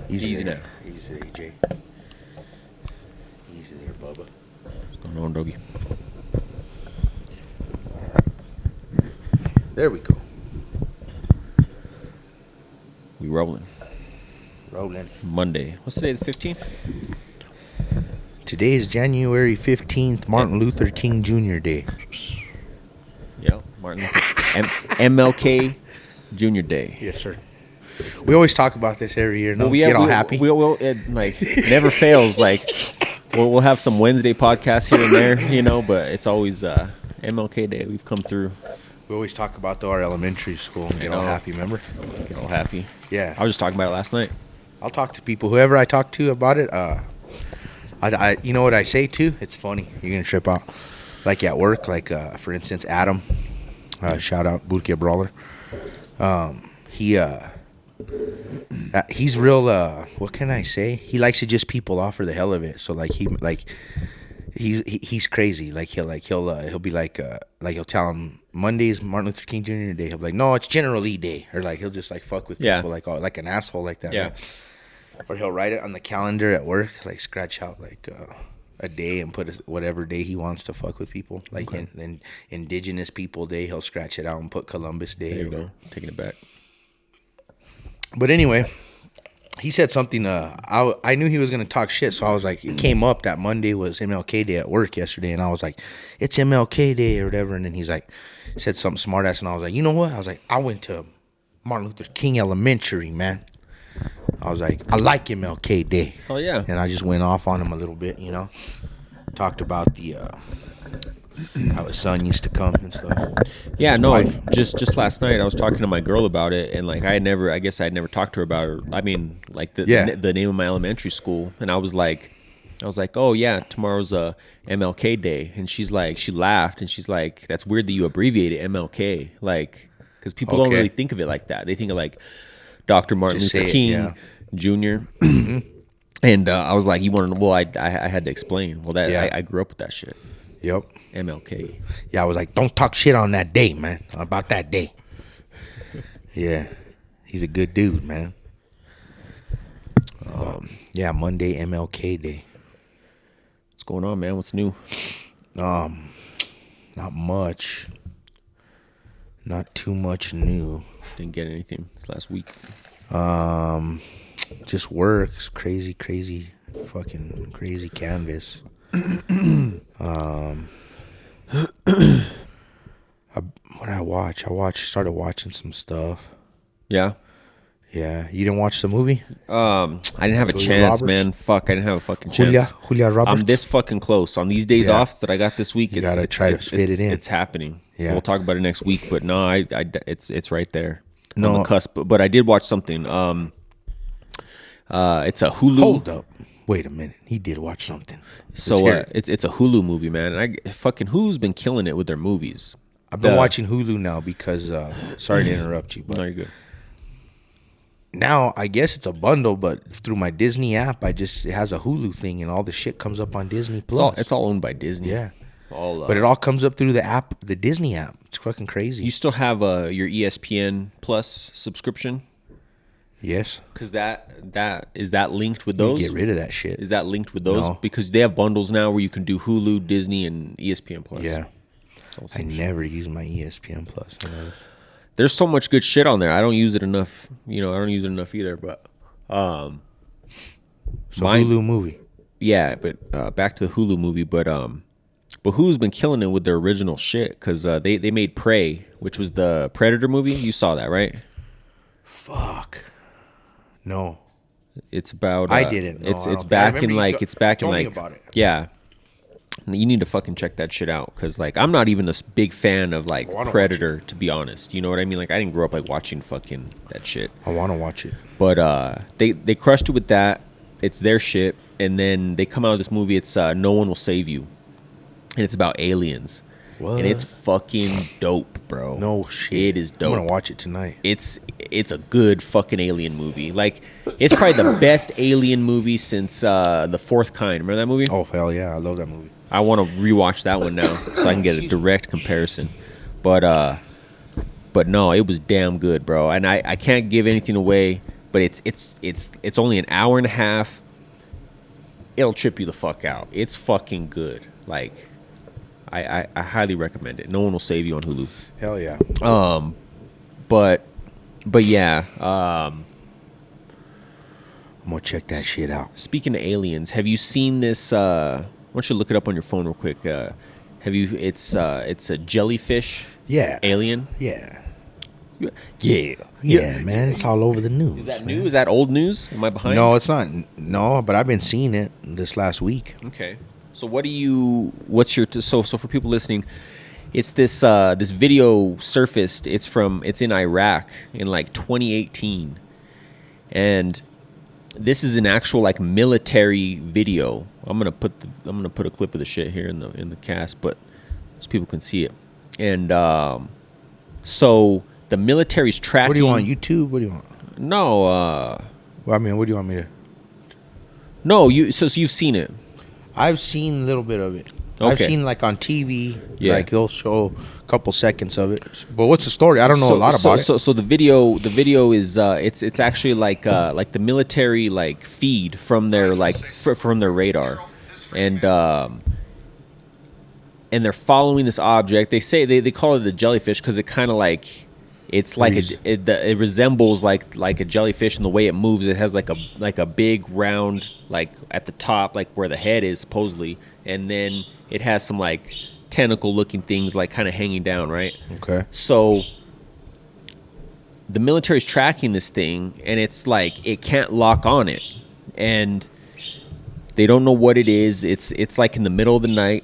Easy there. now. Easy, AJ. Easy there, Bubba. What's going on, doggy? There we go. We rolling. Rolling. Monday. What's today, the 15th? Today is January 15th, Martin Luther King Jr. Day. Yep. Martin Luther MLK Jr. Day. Yes, sir. We always talk about this every year. No, get all happy. We'll it never fails. Like we'll have some Wednesday podcasts here and there, but it's always MLK Day. We've come through. We always talk about our elementary school. Get all happy, remember? Get all happy. Yeah. I was just talking about it last night. I'll talk to people. Whoever I talk to about it, I you know what I say too? It's funny. You're going to trip out. Like at work, for instance, Adam, shout out, Burkia Brawler. He's real, what can I say? He likes to just people off for the hell of it. So he's crazy. He'll be like he'll tell him Monday's Martin Luther King Jr. Day. He'll be like, no, it's General Lee Day. Or he'll just fuck with people like an asshole like that. Yeah. Right? Or he'll write it on the calendar at work, scratch out a day and put whatever day he wants to fuck with people. In Indigenous People Day, he'll scratch it out and put Columbus Day. There you go. Taking it back. But anyway, he said something. I knew he was going to talk shit, so I was like, it came up that Monday was MLK Day at work yesterday, and I was like, it's MLK Day or whatever. And then he's like, said something smart ass, and I was like, you know what? I was like, I went to Martin Luther King Elementary, man. I was like, I like MLK Day. Oh, yeah. And I just went off on him a little bit, Talked about how his son used to come and stuff. Yeah, his no, wife. just last night I was talking to my girl about it, and I guess I'd never talked to her about it. I mean, the name of my elementary school, and I was like, oh yeah, tomorrow's MLK Day, and she laughed, and she's like, that's weird that you abbreviated MLK, because people don't really think of it like that. They think of Dr. Martin Just Luther King Jr. And I was like, you want to? Well, I had to explain. Well, I grew up with that shit. Yep. MLK. Yeah, I was like, don't talk shit on that day, man. About that day. Yeah. He's a good dude, man. Yeah, Monday, MLK Day. What's going on, man? What's new? Not much. Not too much new. Didn't get anything this last week. Just works. Crazy, fucking crazy canvas. What did I watch? Started watching some stuff. Yeah. Yeah. You didn't watch the movie? I didn't have a Julia chance, Roberts? man. Fuck, I didn't have a fucking chance. Julia Roberts. I'm this fucking close. On these days off that I got this week, You gotta try to fit it in. It's happening. Yeah. We'll talk about it next week, but no, it's right there. No. On the cusp. But I did watch something. It's a Hulu. Hold up. Wait a minute. He did watch something. So it's a Hulu movie, man. And Hulu's been killing it with their movies. I've been watching Hulu now because sorry to interrupt you, but No, you're good. now I guess it's a bundle, but through my Disney app, it has a Hulu thing, and all the shit comes up on Disney Plus. It's all owned by Disney. Yeah. But it all comes up through the app, the Disney app. It's fucking crazy. you still have your ESPN Plus subscription? Yes. Because is that linked with You those? get rid of that shit. Is that linked with those? No. Because they have bundles now where you can do Hulu, Disney, and ESPN Plus. Yeah. It's all the I same shit. never use my ESPN Plus. There's so much good shit on there. I don't use it enough. I don't use it enough either. But So Hulu movie. yeah. But back to the Hulu movie. But Hulu's been killing it with their original shit because they made Prey, which was the Predator movie. You saw that, right? Fuck. No. It's about. I didn't. No, It's I don't- back I in remember you told me like. about it. Yeah. You need to fucking check that shit out because I'm not even a big fan of wanna Predator, to be honest. You know what I mean? I didn't grow up watching fucking that shit. I want to watch it. But they crushed it with that. It's their shit, and then they come out with this movie. It's No One Will Save You, and it's about aliens. What? And it's fucking dope, bro. No shit. It is dope. I'm gonna watch it tonight. It's a good fucking alien movie. It's probably the best alien movie since The Fourth Kind. Remember that movie? Oh hell yeah, I love that movie. I want to rewatch that one now so I can get a direct comparison. But no, it was damn good, bro. And I can't give anything away, but it's only an hour and a half. It'll trip you the fuck out. It's fucking good. Like, I highly recommend it. No one will save you on Hulu. Hell yeah. But yeah. I'm gonna check that shit out. Speaking of aliens, have you seen this? Why don't you look it up on your phone real quick? Have you? It's a jellyfish. Yeah. Alien. Yeah. Yeah, man. It's all over the news. Is that man. new? Is that old news? Am I behind? No, it's not. No, but I've been seeing it this last week. Okay. So what's your so for people listening, it's this this video surfaced. It's in Iraq in like 2018, and this is an actual like military video. I'm gonna put a clip of the shit here in the cast, but so people can see it. And so the military's tracking. What do you want? YouTube? What do you want? No. Well, I mean, what do you want me to? No, so you've seen it. I've seen a little bit of it. Okay. I've seen like on TV, Yeah. like they'll show a couple seconds of it. But what's the story? I don't know a lot about it. So the video is it's actually like the military like feed from their from their radar, and they're following this object. They say they call it a jellyfish because it kind of like. It's like it resembles like a jellyfish in the way it moves. It has like a big round like at the top, like where the head is supposedly, and then it has some like tentacle looking things like kind of hanging down, right? Okay. So the military's tracking this thing, and it's like it can't lock on it, and they don't know what it is. It's like in the middle of the night,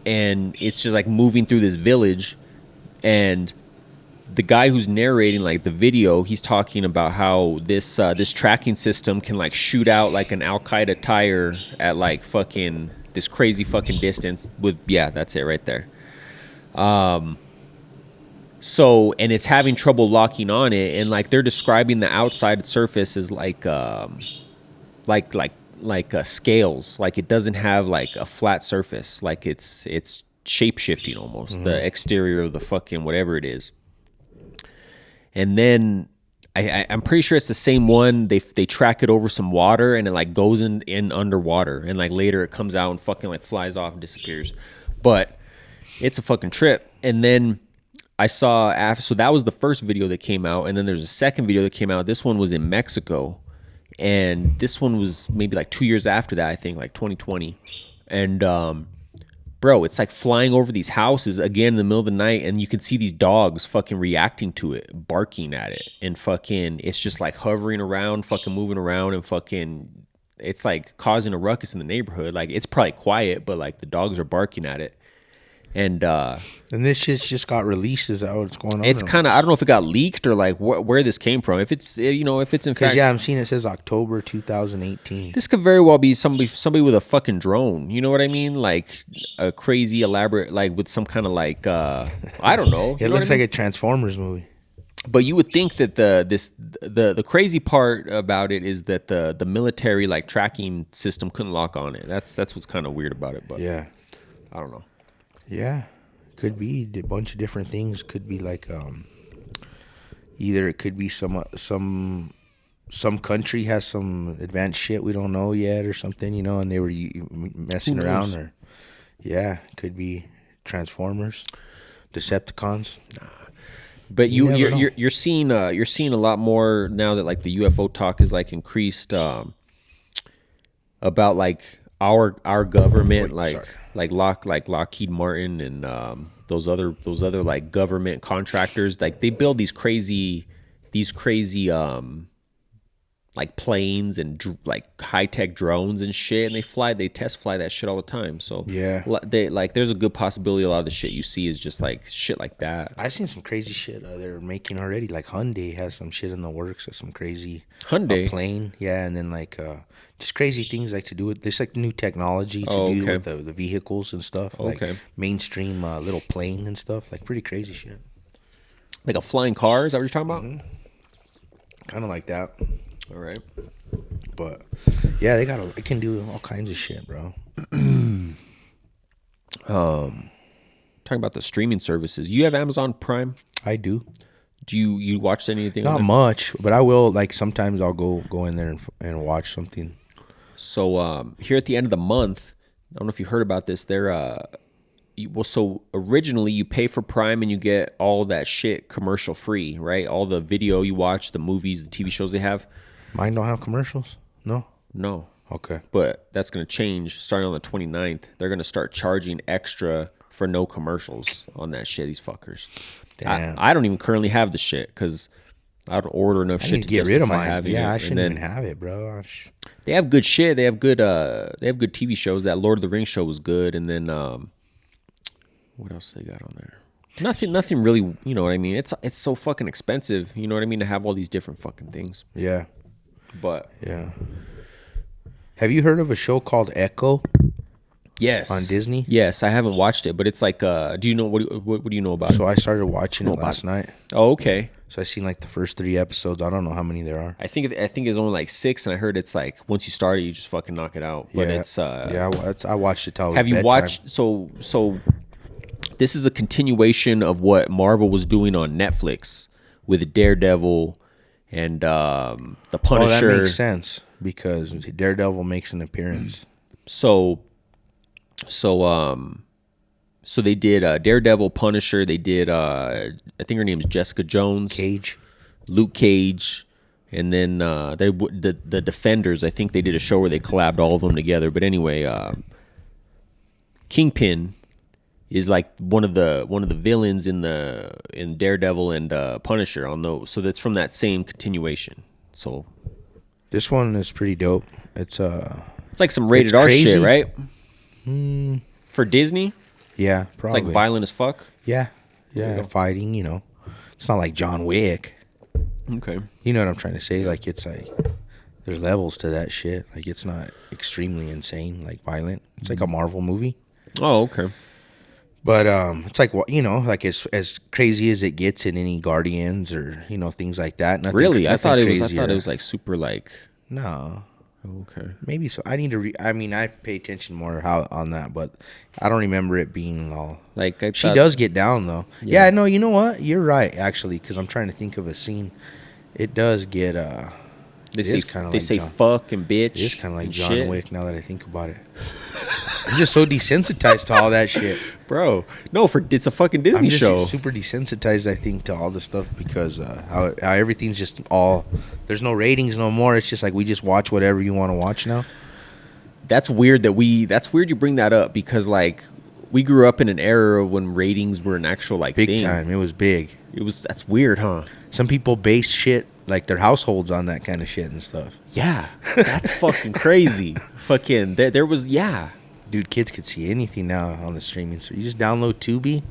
and it's just like moving through this village, and the guy who's narrating like the video, he's talking about how this tracking system can like shoot out like an Al-Qaeda tire at like fucking this crazy fucking distance with that's it right there. So and it's having trouble locking on it, and like they're describing the outside surface as like scales, like it doesn't have like a flat surface, like it's shape shifting almost, the exterior of the fucking whatever it is. And then I'm pretty sure it's the same one. They track it over some water, and it like goes in underwater, and like later it comes out and fucking like flies off and disappears. But it's a fucking trip. And then I saw so that was the first video that came out, and then there's a second video that came out. This one was in Mexico, and this one was maybe like 2 years after that, I think, like 2020. And bro, it's like flying over these houses again in the middle of the night, and you can see these dogs fucking reacting to it, barking at it, and fucking it's just like hovering around, fucking moving around, and fucking it's like causing a ruckus in the neighborhood. Like it's probably quiet, but like the dogs are barking at it. And this shit just got released. Is that what's going on? It's kind of, I don't know if it got leaked or like where this came from. If it's if it's in fact, yeah, I'm seeing it says October 2018. This could very well be somebody with a fucking drone. You know what I mean? Like a crazy elaborate, like with some kind of like I don't know. It looks like a Transformers movie. But you would think that the crazy part about it is that the military like tracking system couldn't lock on it. That's what's kind of weird about it. But yeah, I don't know. Yeah, could be a bunch of different things. Could be like either it could be some country has some advanced shit we don't know yet or something, and they were messing around, or could be Transformers, Decepticons. But you're seeing a lot more now that like the UFO talk is like increased about like our government, like Lockheed Martin and those other like government contractors, like they build these crazy like planes and like high tech drones and shit, and they test fly that shit all the time. So yeah, there's a good possibility a lot of the shit you see is just like shit like that. I've seen some crazy shit they're making already. Like Hyundai has some shit in the works. Of some crazy Hyundai plane, and then like just crazy things like to do with this, like new technology to do with the vehicles and stuff. Like mainstream little plane and stuff. Like pretty crazy shit. Like a flying car? Is that what you're talking about? Mm-hmm. Kind of like that. All right. But yeah, they can do all kinds of shit, bro. Talking about the streaming services. You have Amazon Prime? I do. Do you watch anything? Not much, but I will. Like sometimes I'll go in there and watch something. So here at the end of the month, I don't know if you heard about this. So originally you pay for Prime and you get all that shit commercial free, right? All the video you watch, the movies, the TV shows they have. Mine don't have commercials? No. Okay. But that's going to change starting on the 29th. They're going to start charging extra for no commercials on that shit, these fuckers. Damn. I don't even currently have the shit because I don't order enough shit to get rid of mine. Having I shouldn't even have it, bro. They have good shit. They have good TV shows. That Lord of the Rings show was good. And then what else they got on there? Nothing really, you know what I mean? It's so fucking expensive, you know what I mean, to have all these different fucking things. Yeah. But yeah. Have you heard of a show called Echo? Yes. On Disney? Yes, I haven't watched it, but it's like do you know what do you know about it? So I started watching it last night. Oh, okay. So I seen like the first 3 episodes. I don't know how many there are. I think it's only like 6, and I heard it's like once you start it, you just fucking knock it out. But it's I watched it till it was Have you bedtime. watched so this is a continuation of what Marvel was doing on Netflix with Daredevil and the Punisher. Oh, that makes sense because Daredevil makes an appearance. So they did Daredevil, Punisher. They did I think her name's Jessica Jones, Luke Cage, and then the Defenders. I think they did a show where they collabed all of them together. But anyway, Kingpin is like one of the villains in Daredevil and Punisher on those. So that's from that same continuation. So this one is pretty dope. It's like some rated R shit, right? For Disney? Yeah, probably. It's like violent as fuck? Yeah, fighting, you know. It's not like John Wick. Okay. You know what I'm trying to say? Like, it's like, there's levels to that shit. Like, it's not extremely insane, like violent. It's like a Marvel movie. Oh, okay. But it's like, you know, like as crazy as it gets in any Guardians or, you know, things like that. Really? I thought it was like super like... No. Okay. Maybe so. I need to I pay attention more on that, but I don't remember it being all like she does get down though. Yeah, no, you know what? You're right actually, because I'm trying to think of a scene. It does get they say fuck and bitch. It's kind of like John Wick now that I think about it. I'm just so desensitized to all that shit, bro. No, it's a fucking Disney show. I'm just super desensitized, I think, to all the stuff because how everything's just all. There's no ratings no more. It's just like we just watch whatever you want to watch now. That's weird that's weird you bring that up because like we grew up in an era when ratings were an actual like big thing. Time. It was big. That's weird, huh? Some people base shit like their households on that kind of shit and stuff. Yeah, that's fucking crazy. Fucking there was Dude, kids could see anything now on the streaming. So you just download Tubi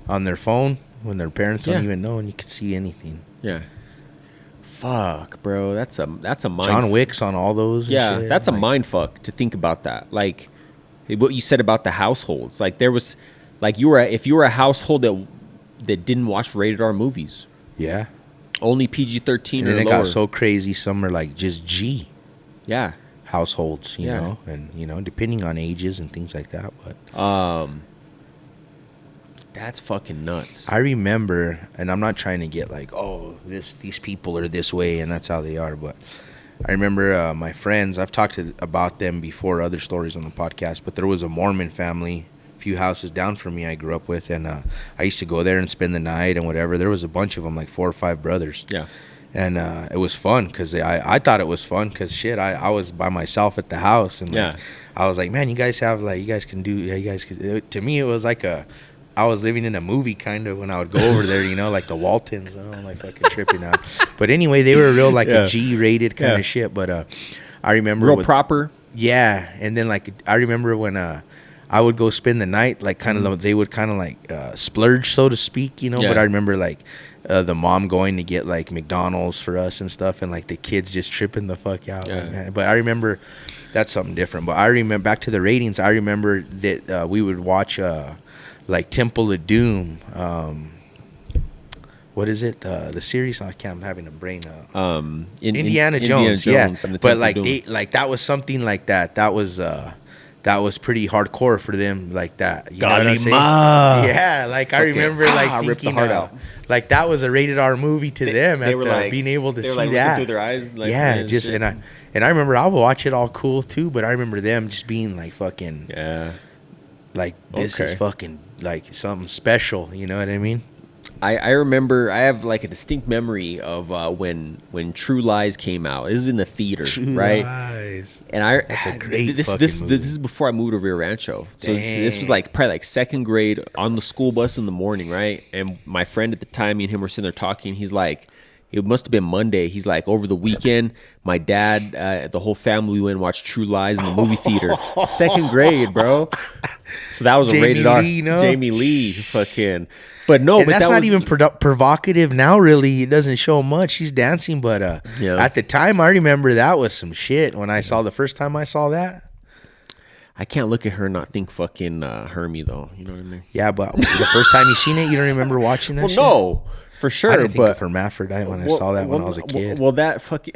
on their phone when their parents don't even know, and you can see anything. Yeah. Fuck, bro. That's a mind. John Wick's on all those. Yeah, and shit. That's a mind fuck to think about that. Like what you said about the households. Like there was, like if you were a household that didn't watch rated R movies. Yeah. Only PG-13 or lower. And it got so crazy. Some are like just G. Yeah. Households, you know, and you know, depending on ages and things like that. But that's fucking nuts. I remember, and I'm not trying to get like, oh, these people are this way and that's how they are, but I remember my friends. I've talked about them before, other stories on the podcast. But there was a Mormon family, a few houses down from me, I grew up with, and I used to go there and spend the night and whatever. There was a bunch of them, like 4 or 5 brothers. Yeah. And it was fun because I thought it was fun because shit, I was by myself at the house and like, I was like, man, you guys can do. To me, it was like I was living in a movie kind of when I would go over there, you know, like the Waltons. I'm like fucking tripping out. But anyway, they were real like a G-rated kind of shit. But I remember real proper. Yeah, and then like I remember when I would go spend the night, like kind of they would kind of like splurge, so to speak, you know. But I remember like. The mom going to get like McDonald's for us and stuff, and like the kids just tripping the fuck out. Like, man. But I remember that's something different. But I remember back to the ratings. I remember that we would watch like Temple of Doom. What is it? The series? I'm having a brain. Indiana Jones. Yeah, but like that was something like that. That was that was pretty hardcore for them, like that. You know what I'm saying? Galima. Yeah, like I remember like thinking, ripped the heart out. Like that was a rated R movie to them. They were like being able to see like that through their eyes. Like, yeah, just shit. And I remember I would watch it all cool too, but I remember them just being like fucking like this is fucking like something special. You know what I mean? I remember I have like a distinct memory of when True Lies came out. This is in the theater, right? Lies. And that's a great this is before I moved to Rio Rancho. So this was like probably like second grade on the school bus in the morning, right? And my friend at the time, me and him were sitting there talking. He's like, it must have been Monday. He's like, over the weekend, my dad, the whole family, we went and watched True Lies in the movie theater. Second grade, bro. So that was a rated R. Jamie Lee, fucking. But no, but that's not even provocative now. Really, it doesn't show much. She's dancing, but at the time, I remember that was some shit. When I saw the first time I saw that, I can't look at her and not think fucking Hermie though. You know what I mean? Yeah, but the first time you seen it, you don't remember watching that? Well, shit? No, for sure. I didn't think of hermaphrodite when I saw that when I was a kid. Well, that fucking.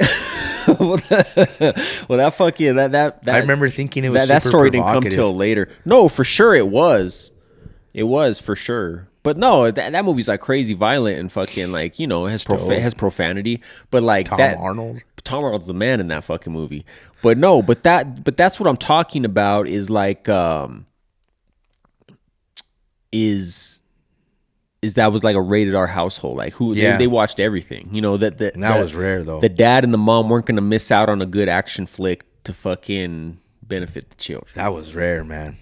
that fucking that. I remember thinking it was that story didn't come till later. No, for sure it was. It was for sure. But no, that movie's like crazy violent and fucking like, you know, it has profanity. But like Tom Arnold's the man in that fucking movie. But no, but that's what I'm talking about is like is that was like a rated R household. Like they watched everything. You know, that was rare though. The dad and the mom weren't gonna miss out on a good action flick to fucking benefit the children. That was rare, man.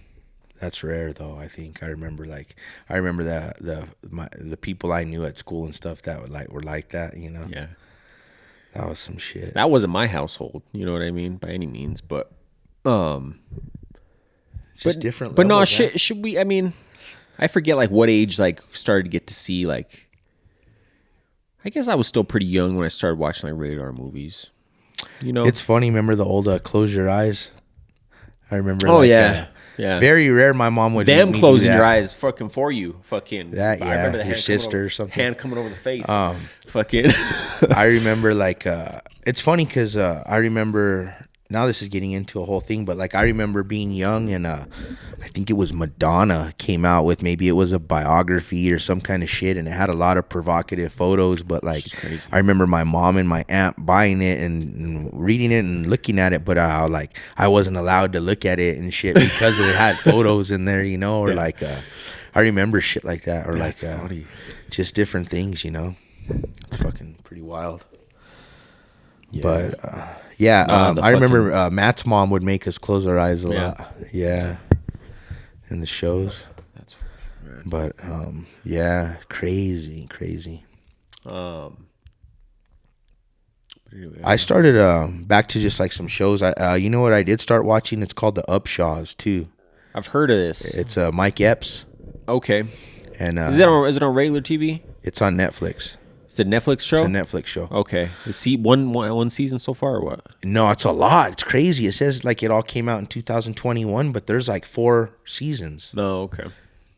That's rare though. I think I remember that the people I knew at school and stuff that were like that. You know. Yeah. That was some shit. That wasn't my household. You know what I mean? By any means, but just different. But no, should we? I mean, I forget like what age like started to get to see like. I guess I was still pretty young when I started watching like rated R movies. You know, it's funny. Remember the old Close Your Eyes? I remember. Oh yeah. Yeah. Very rare. My mom would them closing your eyes, fucking for you, fucking. That yeah. I remember the your sister or something. Hand coming over the face. Fucking. I remember like it's funny because I remember now this is getting into a whole thing, but like I remember being young and I think it was Madonna came out with maybe it was a biography or some kind of shit, and it had a lot of provocative photos. But like I remember my mom and my aunt buying it and reading it and looking at it, but I wasn't allowed to look at it and shit because it had photos in there, you know, or like I remember shit like that, or that's like funny. Just different things, you know. It's fucking pretty wild. Yeah. But I remember Matt's mom would make us close our eyes a lot. Yeah. In the shows. That's funny, man. But crazy. I started back to just like some shows. You know what I did start watching? It's called The Upshaws too. I've heard of this. It's Mike Epps. Okay. And is it on regular TV? It's on Netflix. It's a Netflix show? It's a Netflix show. Okay. Is one season so far or what? No, it's a lot. It's crazy. It says like it all came out in 2021, but there's like 4 seasons. No, okay.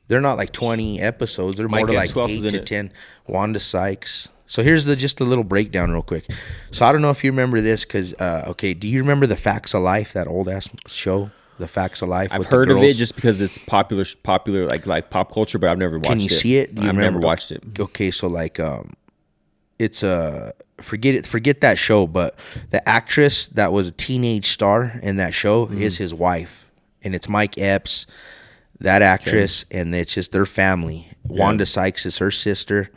They're not like 20 episodes. They're more to like 8 to 10. Wanda Sykes. So here's just a little breakdown real quick. So I don't know if you remember this because, do you remember The Facts of Life, that old-ass show? The Facts of Life. I've heard of it just because it's popular like pop culture, but I've never watched it. Can you see it? I've never watched it. Okay, so like it's forget that show, but the actress that was a teenage star in that show is his wife, and it's Mike Epps, that actress, and it's just their family. Yeah. Wanda Sykes is her sister,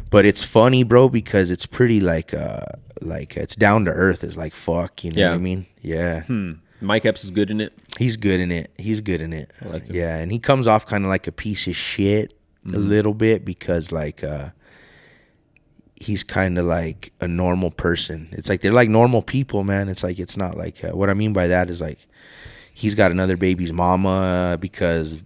but it's funny, bro, because it's pretty like it's down to earth. It's like fuck, you know what I mean? Yeah. Mike Epps is good in it. He's good in it. I like him. Yeah, and he comes off kind of like a piece of shit a little bit because like he's kind of like a normal person. It's like they're like normal people, man. It's like it's not like what I mean by that is like he's got another baby's mama because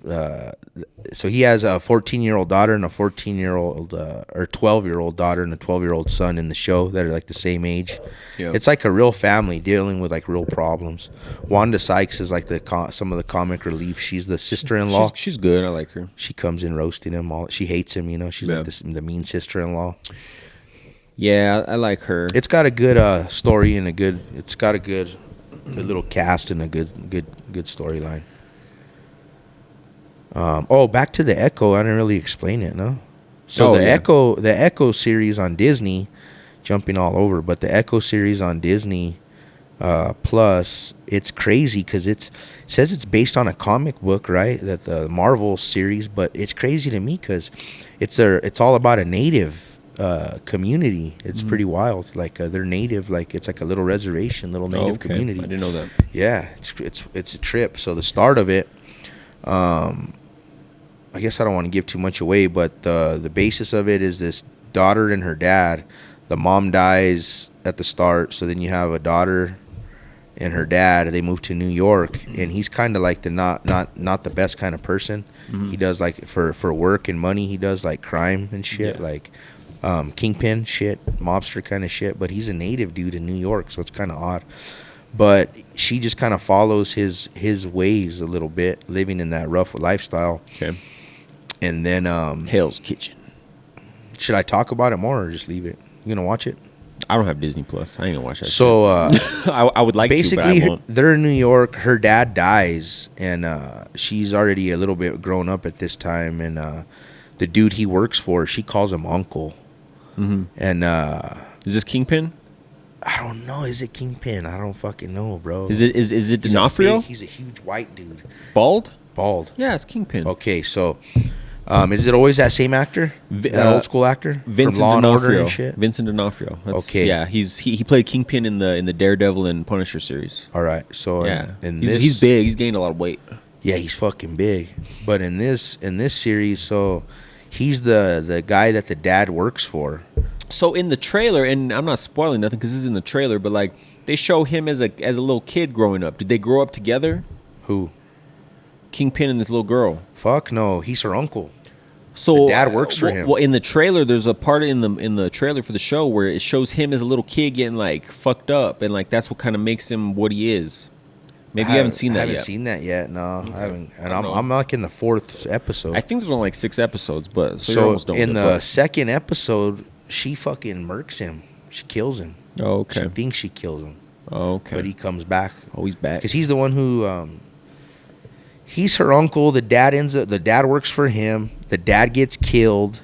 so he has a 14-year-old daughter and a 14-year-old or 12-year-old daughter and a 12-year-old son in the show that are like the same age. Yep. It's like a real family dealing with like real problems. Wanda Sykes is like some of the comic relief. She's the sister-in-law. She's good. I like her. She comes in roasting him all. She hates him, you know. She's like the mean sister-in-law. Yeah, I like her. It's got a good story and it's got a good little cast and a good storyline. Back to the Echo. I didn't really explain it, no. So the Echo series on Disney, jumping all over, but the Echo series on Disney Plus, it's crazy because it says it's based on a comic book, right? That the Marvel series, but it's crazy to me because it's all about a native community. It's pretty wild. Like they're native, like it's like a little reservation, little native community. I didn't know that. Yeah, it's a trip. So the start of it, I guess I don't want to give too much away, but the basis of it is this daughter and her dad. The mom dies at the start, so then you have a daughter and her dad. They move to New York, and he's kind of like the not the best kind of person. He does like for work and money. He does like crime and shit, like kingpin shit, mobster kind of shit. But he's a native dude in New York, so it's kind of odd. But she just kind of follows his ways a little bit, living in that rough lifestyle. Okay. And then Hell's Kitchen. Should I talk about it more or just leave it? You gonna watch it? I don't have Disney Plus. I ain't gonna watch that. So I would like basically, to, but I won't. They're in New York. Her dad dies, and she's already a little bit grown up at this time. And the dude he works for, she calls him uncle. Mm-hmm. And is this Kingpin? I don't know. Is it Kingpin? I don't fucking know, bro. Is it D'Onofrio? He's a huge white dude. Bald. Yeah, it's Kingpin. Okay, so. Is it always that same actor? That old school actor? Vincent from Law and Order D'Onofrio. and shit? Vincent D'Onofrio. Okay. Yeah, he played Kingpin in the Daredevil and Punisher series. All right. So yeah, he's big. He's gained a lot of weight. Yeah, he's fucking big. But in this series, so he's the guy that the dad works for. So in the trailer, and I'm not spoiling nothing because this is in the trailer, but like they show him as a little kid growing up. Did they grow up together? Who? Kingpin and this little girl. Fuck no, he's her uncle. So the dad works for him. Well, in the trailer, there's a part in the trailer for the show where it shows him as a little kid getting like fucked up, and like that's what kind of makes him what he is. Maybe you haven't seen that yet. I haven't seen that yet. No, okay. I haven't. And I'm like in the 4th episode. I think there's only like 6 episodes, but so you're almost done in the 2nd episode, she fucking murks him. She kills him. Oh, okay. She thinks she kills him. Oh, okay. But he comes back. Oh, he's back because he's the one who. He's her uncle. The dad works for him. The dad gets killed.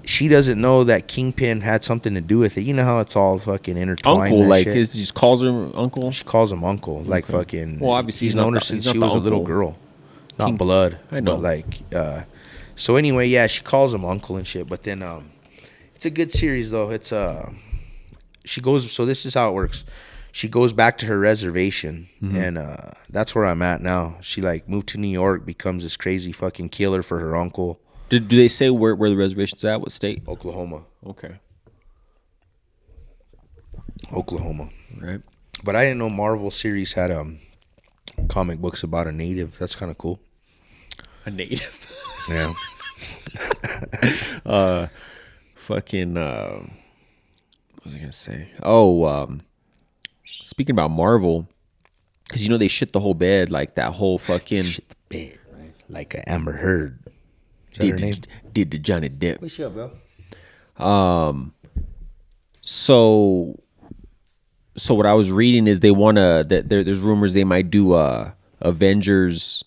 She doesn't know that Kingpin had something to do with it. You know how it's all fucking intertwined. Uncle, like she just calls him uncle. She calls him uncle, like fucking. Well, obviously he's known her since she was a little girl. Not blood. I know. But like, so anyway, yeah, she calls him uncle and shit. But then, it's a good series though. It's she goes. So this is how it works. She goes back to her reservation, and that's where I'm at now. She like moved to New York, becomes this crazy fucking killer for her uncle. Do they say where the reservation's at? What state? Oklahoma. Okay. Oklahoma. Right. But I didn't know Marvel series had comic books about a native. That's kind of cool. A native. Yeah. Fucking. What was I gonna say? Oh. Speaking about Marvel, because you know they shit the whole bed, like that whole fucking shit the bed, right? Like a Amber Heard. Did to Johnny Depp. What's up, bro? So what I was reading is they want to that there's rumors they might do Avengers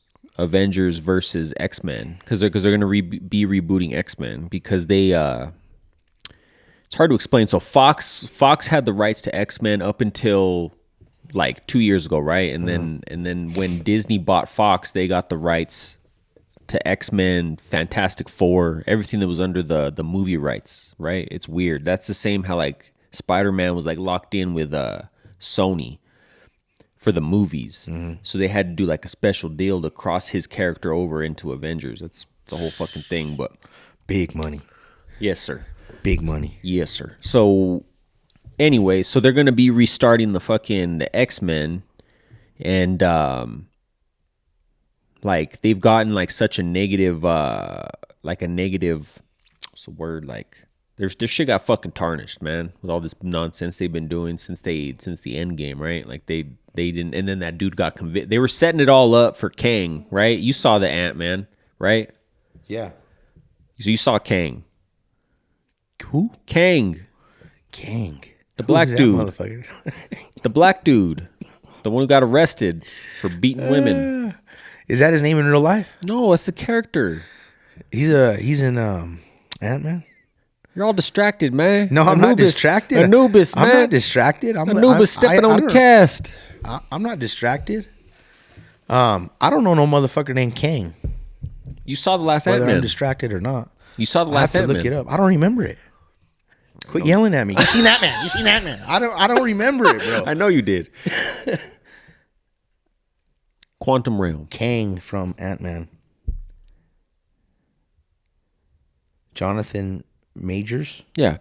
versus X-Men because they're gonna be rebooting X-Men because they it's hard to explain. So Fox had the rights to X-Men up until like 2 years ago, right? And then when Disney bought Fox, they got the rights to X-Men, Fantastic Four, everything that was under the movie rights, right? It's weird. That's the same how like Spider-Man was like locked in with Sony for the movies. So they had to do like a special deal to cross his character over into Avengers. That's the whole fucking thing, but big money. Yes, sir. Big money. Yes, sir. So anyway, so they're going to be restarting the X-Men, and like they've gotten like such a negative what's the word, like their shit got fucking tarnished, man, with all this nonsense they've been doing since the end game, right? Like they didn't, and then that dude got convicted. They were setting it all up for Kang, right? You saw the Ant-Man, right? Yeah. So you saw Kang. Who? Kang. The black dude. The black dude. The one who got arrested for beating women. Is that his name in real life? No, it's a character. He's in Ant-Man. You're all distracted, man. No, I'm not distracted. Anubis, man. I'm not distracted. Anubis stepping on the cast. I'm not distracted. I don't know no motherfucker named Kang. You saw the last Ant-Man. Whether I'm distracted or not. You saw the last Ant-Man. I have to look it up. I don't remember it. Quit yelling at me. You seen that man? You seen that man? I don't remember it, bro. I know you did. Quantum Realm. Kang from Ant-Man. Jonathan Majors? Yeah.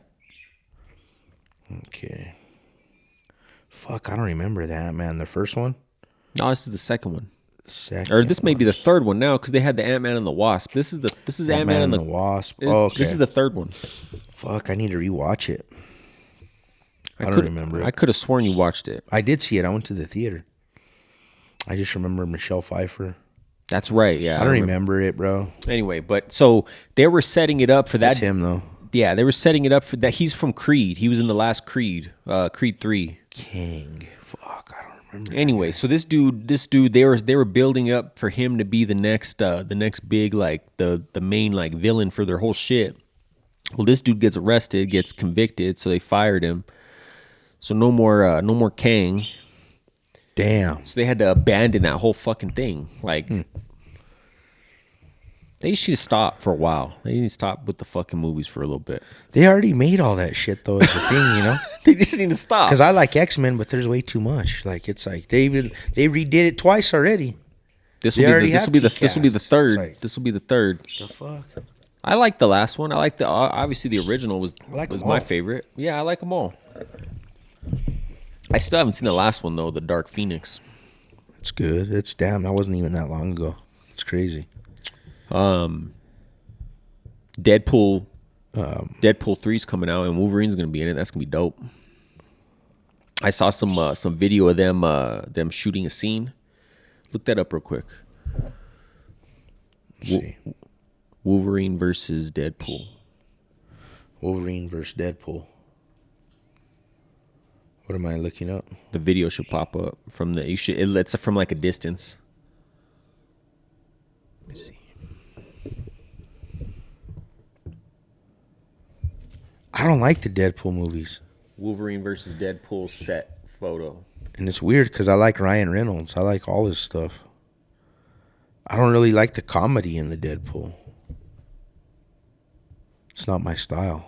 Okay. Fuck, I don't remember that, man. The first one? No, this is the second one. Second or this may be the third one now because they had the Ant-Man and the Wasp. This is Ant-Man and the Wasp. Oh, okay. This is the third one. Fuck, I need to rewatch it. I don't remember it. I could have sworn you watched it. I did see it. I went to the theater. I just remember Michelle Pfeiffer. That's right, yeah. I don't remember it, bro. Anyway, but so they were setting it up for that. That's him, though. Yeah, they were setting it up for that. He's from Creed. He was in the last Creed, Creed 3. Kang. Fuck, I don't remember. Anyway, so this dude, they were building up for him to be the next big, like the main like villain for their whole shit. Well, this dude gets arrested, gets convicted, so they fired him. So no more Kang. Damn. So they had to abandon that whole fucking thing. Like, they should stop for a while. They need to stop with the fucking movies for a little bit. They already made all that shit, though, is the thing, you know? They just need to stop. Because I like X-Men, but there's way too much. Like, it's like, they redid it twice already. This will be the third. Like, this will be the third. The fuck? I like the last one. I like obviously the original was my all. favorite. Yeah, I like them all. I still haven't seen the last one though, the Dark Phoenix. It's good. It's damn. That wasn't even that long ago. It's crazy. Deadpool 3's coming out and Wolverine's gonna be in it. That's gonna be dope. I saw some video of them shooting a scene. Look that up real quick. Wolverine versus Deadpool. Wolverine versus Deadpool. What am I looking up? The video should pop up from it's from like a distance. Let me see. I don't like the Deadpool movies. Wolverine versus Deadpool set photo. And it's weird because I like Ryan Reynolds. I like all his stuff. I don't really like the comedy in the Deadpool. It's not my style.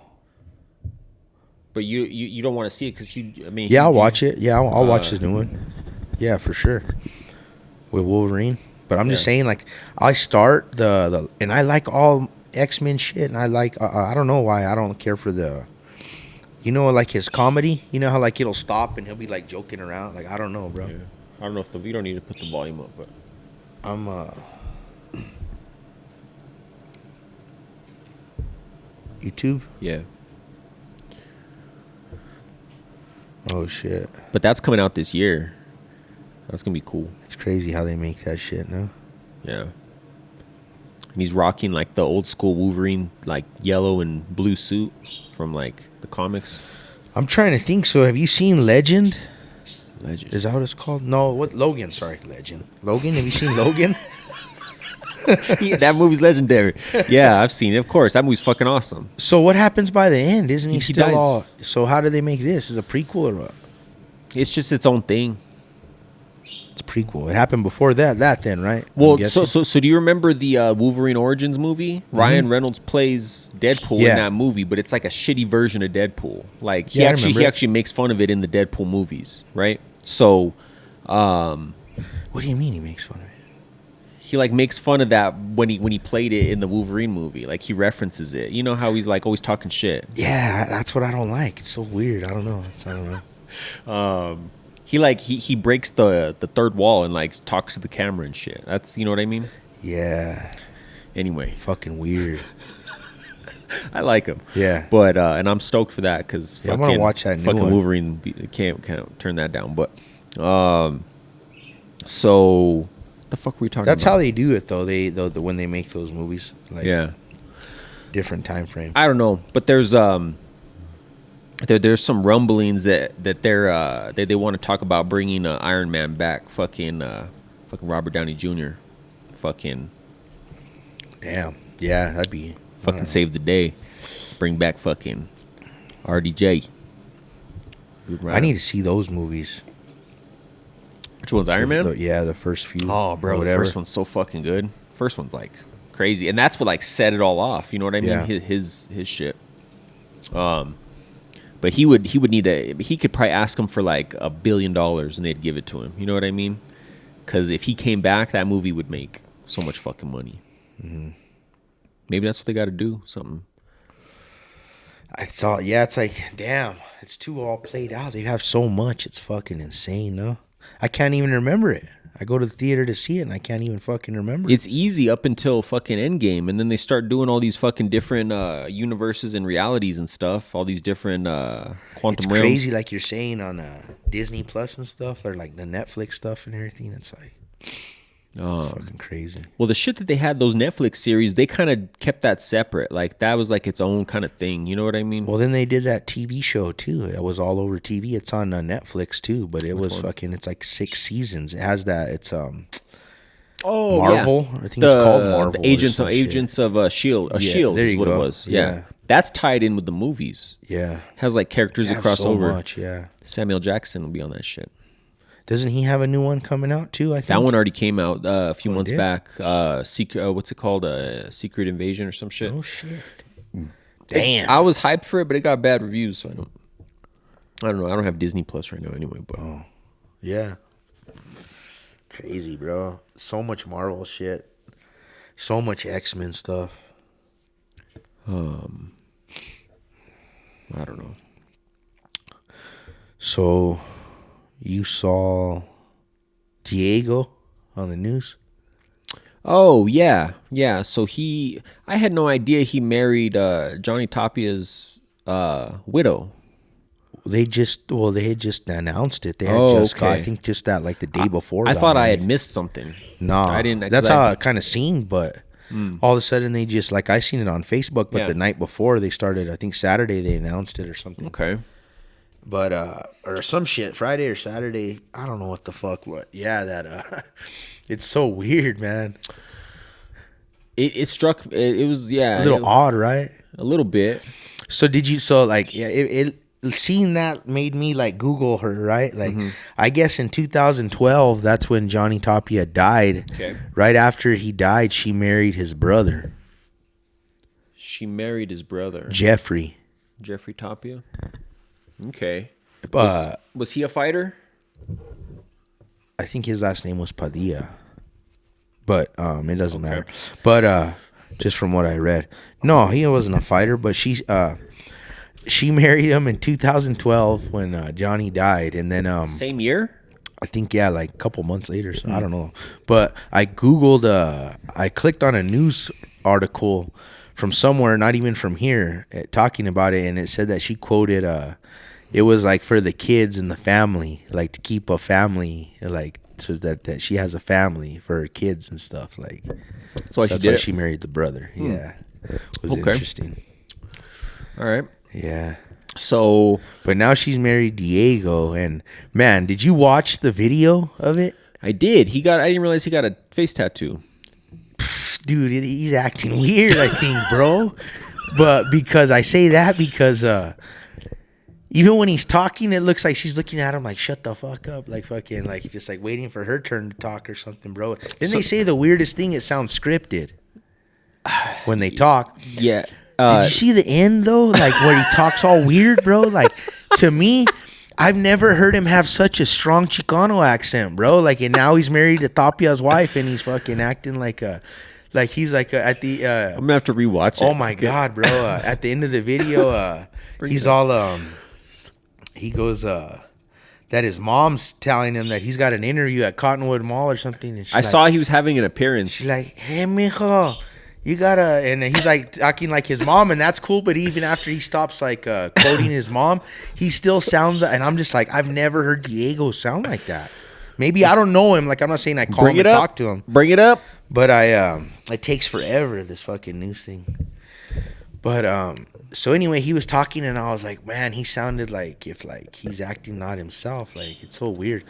But you don't want to see it because yeah, I'll watch it. Yeah, I'll watch his new one. Yeah, for sure. With Wolverine. But I'm just saying, like, I start the and I like all X-Men shit, and I like I don't know why I don't care for the, you know, like his comedy. You know how like it'll stop and he'll be like joking around. Like, I don't know, bro. Yeah. I don't know if we don't need to put the volume up, but I'm YouTube. Yeah. Oh shit. But that's coming out this year. That's gonna be cool. It's crazy how they make that shit now. Yeah. And he's rocking like the old school Wolverine, like yellow and blue suit from like the comics. I'm trying to think. So have you seen Legend? Legend. Is that what it's called? No, what? Logan. Sorry, Legend. Logan. Have you seen Logan? Yeah, that movie's legendary. Yeah, I've seen it. Of course, that movie's fucking awesome. So what happens by the end? Isn't he still dies. all? So how do they make this? Is it a prequel or what? It's just its own thing. It's a prequel. It happened before that then, right? Well, so do you remember the Wolverine Origins movie? Mm-hmm. Ryan Reynolds plays Deadpool in that movie, but it's like a shitty version of Deadpool. Like he actually makes fun of it in the Deadpool movies, right? So, what do you mean he makes fun of it? He like makes fun of that when he played it in the Wolverine movie. Like he references it. You know how he's like always talking shit. Yeah, that's what I don't like. It's so weird. I don't know. He breaks the third wall and like talks to the camera and shit. That's, you know what I mean? Yeah. Anyway, fucking weird. I like him. Yeah. But and I'm stoked for that because I'm gonna watch that new fucking one. Wolverine can't turn that down. But so the fuck were we talking about? That's how they do it though. When they make those movies, like different time frame. I don't know, but there's some rumblings that they want to talk about bringing Iron Man back. Fucking Robert Downey Jr. fucking. Damn. Yeah, that'd be. Fucking save the day. Bring back fucking RDJ. I need to see those movies. Which one's Iron Man? The first few. Oh, bro, the first one's so fucking good. First one's like crazy, and that's what like set it all off. You know what I mean? Yeah. His shit. But he would need to. He could probably ask him for like $1 billion, and they'd give it to him. You know what I mean? Because if he came back, that movie would make so much fucking money. Mm-hmm. Maybe that's what they got to do. Something. I saw. Yeah, it's like, damn, it's too all played out. They have so much. It's fucking insane, no? I can't even remember it. I go to the theater to see it, and I can't even fucking remember. It's easy up until fucking Endgame, and then they start doing all these fucking different universes and realities and stuff. All these different quantum realms. It's crazy, like you're saying on Disney Plus and stuff, or like the Netflix stuff and everything. It's like it's fucking crazy. Well, the shit that they had, those Netflix series, they kind of kept that separate. Like that was like its own kind of thing. You know what I mean? Well, then they did that TV show too. It was all over TV. It's on Netflix too, but it was fucking. It's like 6 seasons. It has that. It's Marvel. Yeah. I think it's called Marvel. The Agents of Shield. Shield is what it was. Yeah. That's tied in with the movies. Yeah. Has like characters that cross over. So much, yeah. Samuel Jackson will be on that shit. Doesn't he have a new one coming out too? I think that one already came out a few months back. Secret, what's it called? Secret Invasion or some shit. Oh shit! Damn, I was hyped for it, but it got bad reviews, so I don't know. I don't have Disney Plus right now anyway. But yeah, crazy, bro. So much Marvel shit. So much X-Men stuff. I don't know. So. You saw Diego on the news? Oh, yeah. Yeah. So I had no idea he married Johnny Tapia's widow. They had just announced it. They had I think just that like the day before. I thought I had missed something. No, I didn't. That's how I kind of seen, but all of a sudden they just like I seen it on Facebook, but the night before they started, I think Saturday they announced it or something. Okay. But or some shit, Friday or Saturday, I don't know what the fuck. What? Yeah, that it's so weird, man. It struck. It was a little odd, right? A little bit. So did you? So like, yeah, it seeing that made me like Google her, right? Like, I guess in 2012, that's when Johnny Tapia died. Okay. Right after he died, she married his brother. She married his brother, Jeffrey Tapia. Okay. Was he a fighter? I think his last name was Padilla. But it doesn't matter. But just from what I read. No, he wasn't a fighter, but she married him in 2012 when Johnny died, and then same year? I think like a couple months later, so I don't know. But I googled I clicked on a news article from somewhere, not even from here, talking about it, and it said that she quoted it was like for the kids and the family, like to keep a family, like so that she has a family for her kids and stuff. Like that's why she married the brother. Yeah, it was interesting. All right. Yeah. So, but now she's married Diego, and man, did you watch the video of it? I did. I didn't realize he got a face tattoo. Dude, he's acting weird, I think, bro. But because I say that because even when he's talking, it looks like she's looking at him like, shut the fuck up. Like, fucking, like, just like waiting for her turn to talk or something, bro. Didn't they say the weirdest thing? It sounds scripted when they talk. Yeah. Did you see the end, though? Like, where he talks all weird, bro? Like, to me, I've never heard him have such a strong Chicano accent, bro. Like, and now he's married to Tapia's wife, and he's fucking acting like he's like at the. I'm gonna have to rewatch it. Oh my god, bro! At the end of the video, he's all he goes that his mom's telling him that he's got an interview at Cottonwood Mall or something. And I saw he was having an appearance. She's like, "Hey, mijo, you gotta," and he's like talking like his mom, and that's cool. But even after he stops like quoting his mom, he still sounds. And I'm just like, I've never heard Diego sound like that. Maybe I don't know him. Like, I'm not saying I call him and talk to him. Bring it up. But it takes forever, this fucking news thing. But so anyway, he was talking, and I was like, man, he sounded like if like he's acting not himself. Like, it's so weird.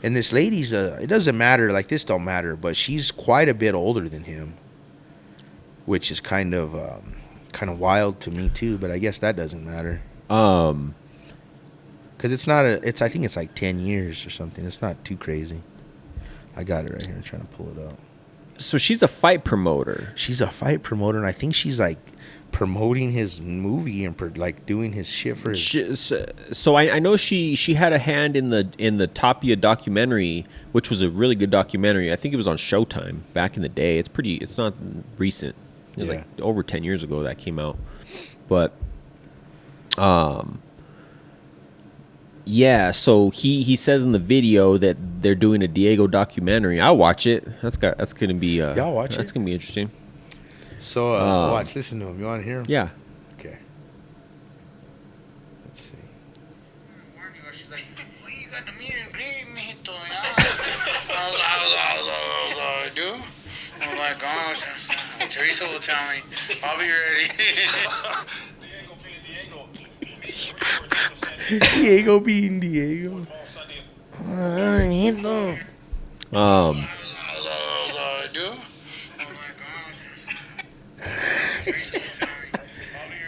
And this lady's it doesn't matter. Like this don't matter, but she's quite a bit older than him, which is kind of wild to me too. But I guess that doesn't matter. Because it's not I think it's like 10 years or something. It's not too crazy. I got it right here. I'm trying to pull it up. So she's a fight promoter. She's a fight promoter, and I think she's like promoting his movie and like doing his shit for his... So I know she had a hand in the Tapia documentary, which was a really good documentary. I think it was on Showtime back in the day. It's not recent. It was like over 10 years ago that came out. But yeah, so he says in the video that they're doing a Diego documentary. I'll watch it. That's gonna be y'all watch it. That's gonna be interesting. So listen to him. You want to hear him? Yeah. Okay. Let's see. She's like, well, you got the meet and greet, mijito, yeah. I was do. I'm like, oh, Teresa will tell me. I'll be ready. Diego being Diego.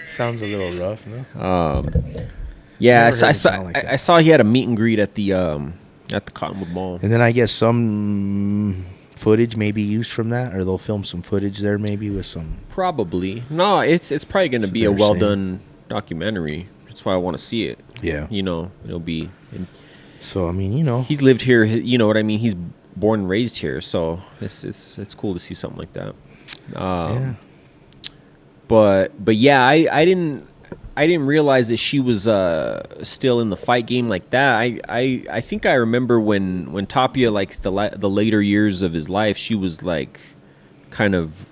Sounds a little rough, no? Yeah, I saw he had a meet and greet at the Cottonwood Mall. And then I guess some footage may be used from that, or they'll film some footage there maybe with some... Probably. No, it's probably going to be a well-done documentary. That's why I want to see it. Yeah. You know, it'll be... So, I mean, you know... He's lived here, you know what I mean? He's born and raised here, so it's cool to see something like that. Yeah. But yeah, I didn't realize that she was still in the fight game like that. I think I remember when Tapia, like the later years of his life, she was like kind of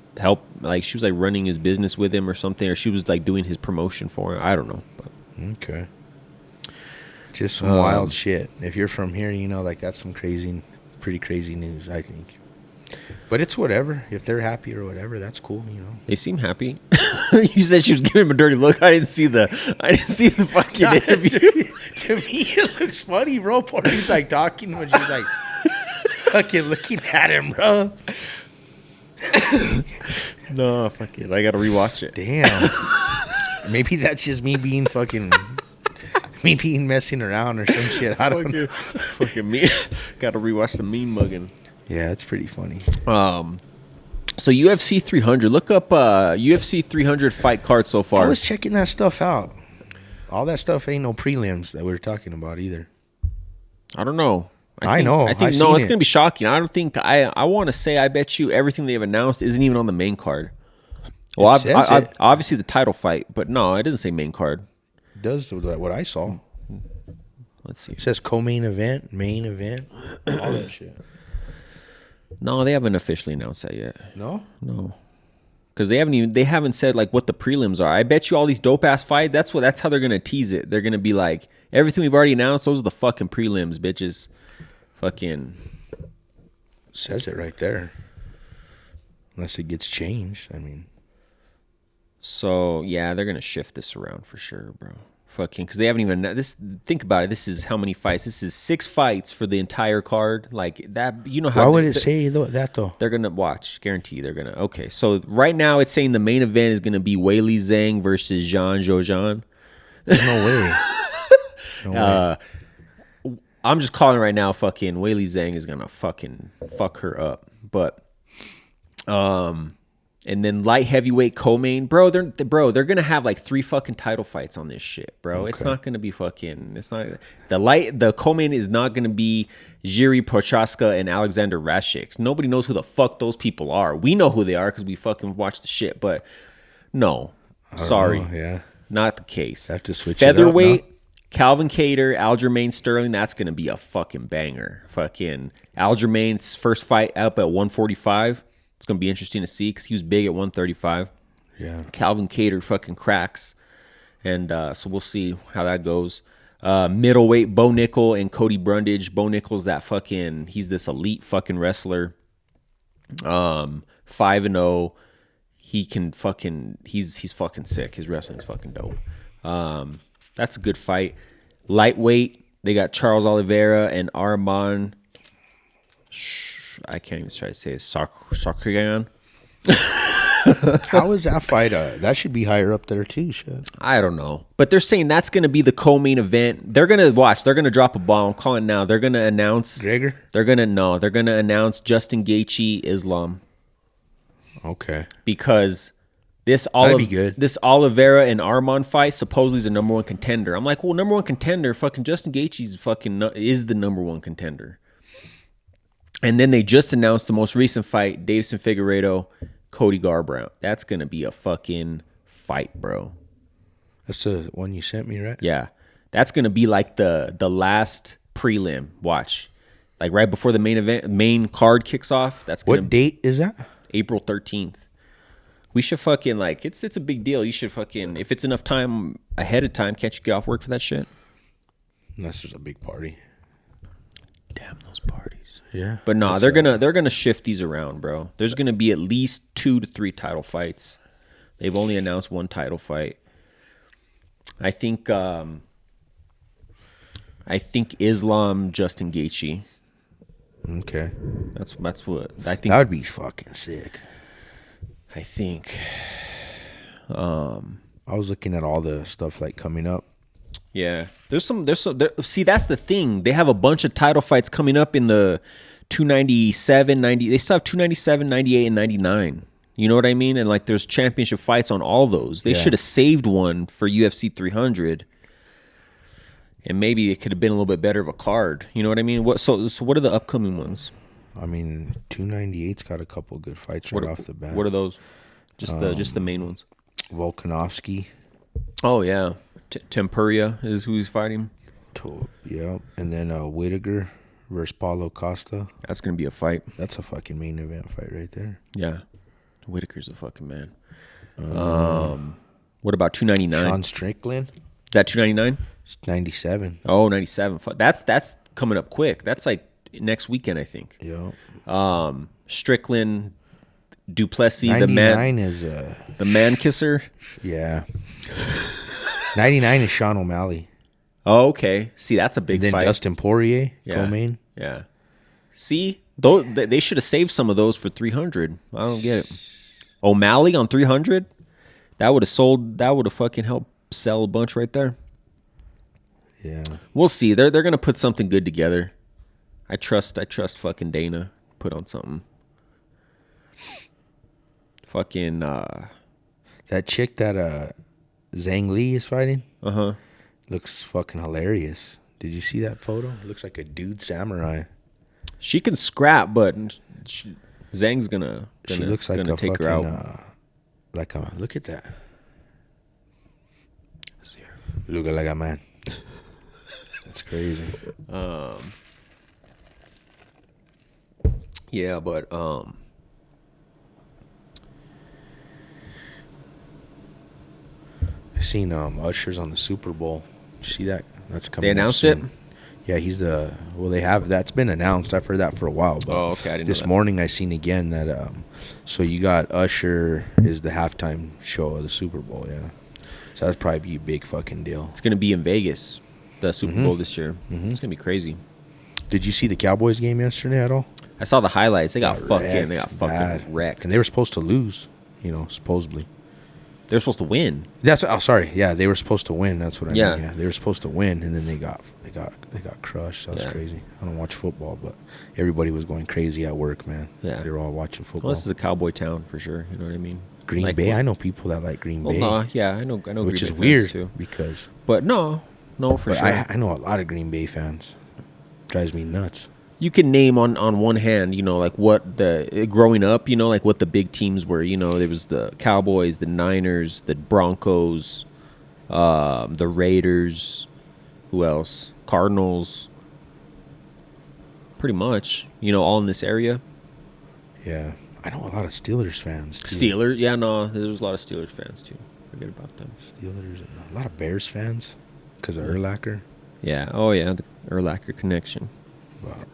she was like running his business with him or something, or she was like doing his promotion for him. I don't know. But. Okay. Just some wild shit. If you're from here, you know, like that's some pretty crazy news, I think. But it's whatever. If they're happy or whatever, that's cool, you know. They seem happy. You said she was giving him a dirty look. I didn't see the fucking interview. To me, it looks funny, bro. Porty's like talking when she's like fucking looking at him, bro. No, fuck it. I gotta rewatch it. Damn. Maybe that's just me being messing around or some shit. I don't know. Fucking me. Gotta rewatch the mean mugging. Yeah, it's pretty funny. So UFC 300. Look up UFC 300 fight card so far. I was checking that stuff out. All that stuff ain't no prelims that we were talking about either. I don't know. I know. I think it's going to be shocking. I don't think I want to say I bet you everything they've announced isn't even on the main card. Well, obviously the title fight, but no, it doesn't say main card. It does what I saw. Let's see. It says co-main event, main event, all that shit. No, they haven't officially announced that yet. No? No. Because they haven't said like what the prelims are. I bet you all these dope ass fights, that's how they're gonna tease it. They're gonna be like, everything we've already announced, those are the fucking prelims, bitches. Fucking says it right there. Unless it gets changed. I mean. So yeah, they're gonna shift this around for sure, bro. Fucking, because they haven't even this. Think about it. This is how many fights? This is 6 fights for the entire card. Like that, you know how? Why would it say that though? They're gonna watch. Guarantee they're gonna. Okay, so right now it's saying the main event is gonna be Weili Zhang versus Zhang Zhozhan. No way. No way. I'm just calling right now. Fucking Weili Zhang is gonna fucking fuck her up. But, and then light heavyweight co-main, bro. They're gonna have like 3 fucking title fights on this shit, bro. Okay. It's not gonna be fucking. It's not the co-main is not gonna be Jiri Prochazka and Alexander Raschik. Nobody knows who the fuck those people are. We know who they are because we fucking watch the shit. But no, sorry, yeah, not the case. I have to switch featherweight. It up, no? Calvin Kattar, Aljamain Sterling. That's gonna be a fucking banger. Fucking Aljamain's first fight up at 145. It's going to be interesting to see because he was big at 135. Yeah. Calvin Kattar fucking cracks. And so we'll see how that goes. Middleweight, Bo Nickel and Cody Brundage. Bo Nickel's he's this elite fucking wrestler. 5-0. He can fucking, he's fucking sick. His wrestling's fucking dope. That's a good fight. Lightweight, they got Charles Oliveira and Arman I can't even try to say it. Sakarian. How is that fight? That should be higher up there too. Shit. I don't know, but they're saying that's going to be the co-main event. They're gonna watch. They're gonna drop a bomb. I'm calling now. They're gonna announce Gregor. They're gonna announce Justin Gaethje Islam. Okay. Because this Oliveira and Arman fight supposedly is the number one contender. I'm like, well, number one contender, fucking Justin Gaethje is the number one contender. And then they just announced the most recent fight, Deiveson Figueiredo, Cody Garbrandt. That's gonna be a fucking fight, bro. That's the one you sent me, right? Yeah, that's gonna be like the last prelim. Watch, like right before the main card kicks off. That's gonna what date is that? April 13th. We should fucking like it's a big deal. You should fucking if it's enough time ahead of time. Can't you get off work for that shit? Unless there's a big party. Damn those parties. Yeah. But no, they're gonna shift these around, bro. There's gonna be at least 2 to 3 title fights. They've only announced 1 title fight. I think Islam, Justin Gaethje. Okay. That's what I think. That would be fucking sick. I think. I was looking at all the stuff like coming up. Yeah, see, that's the thing. They have a bunch of title fights coming up in the 297, 90. They still have 297, 98, and 99. You know what I mean? And like, there's championship fights on all those. They should have saved one for UFC 300, and maybe it could have been a little bit better of a card. You know what I mean? So what are the upcoming ones? I mean, 298's got a couple good fights right off the bat. What are those? Just the main ones. Volkanovski. Oh yeah. Tempuria is who he's fighting. Yeah, and then Whittaker versus Paulo Costa. That's gonna be a fight. That's a fucking main event fight right there. Yeah, Whittaker's a fucking man. What about 299? Sean Strickland. Is that 299? It's 97. Oh, 97. That's coming up quick. That's like next weekend, I think. Yeah. Strickland, Duplessis, 99 is the man kisser. Yeah. 99 is Sean O'Malley. Oh, okay. See, that's a big then fight. Dustin Poirier, yeah. co-main. Yeah. See, they should have saved some of those for 300. I don't get it. O'Malley on 300? That would have fucking helped sell a bunch right there. Yeah. We'll see. They're going to put something good together. I trust fucking Dana. Put on something. Fucking that chick that Zhang Li is fighting. Looks fucking hilarious. Did you see that photo? It looks like a dude samurai. She can scrap, but Zhang's gonna she looks like a take fucking, her out. Look at that. Look like a man. That's crazy. Yeah, but I seen Usher's on the Super Bowl. Did you see that? That's coming. They announced it? Yeah, they have. That's been announced. I've heard that for a while. But okay, I didn't know this that. morning I seen again that so you got Usher is the halftime show of the Super Bowl, yeah. So that'd probably be a big fucking deal. It's gonna be in Vegas, the Super Bowl this year. It's gonna be crazy. Did you see the Cowboys game yesterday at all? I saw the highlights. They got fucking bad. wrecked. And they were supposed to lose, supposedly. They were supposed to win. Sorry. Yeah, they were supposed to win. That's what I mean. Yeah. Yeah, they were supposed to win, and then they got crushed. That was crazy. I don't watch football, but everybody was going crazy at work, man. Yeah. They were all watching football. Well, this is a cowboy town for sure. You know what I mean? Green Bay. I know people that like Green Bay. Yeah, I know. Which Green is Bay weird fans too. because. But no, for sure. I know a lot of Green Bay fans. Drives me nuts. You can name on one hand, like what growing up, like what the big teams were. There was the Cowboys, the Niners, the Broncos, the Raiders. Who else? Cardinals. Pretty much, all in this area. Yeah, I know a lot of Steelers fans too. Steelers, yeah, no, there's a lot of Steelers fans too. Forget about them. Steelers, a lot of Bears fans because of Urlacher. Yeah, oh yeah, the Urlacher connection.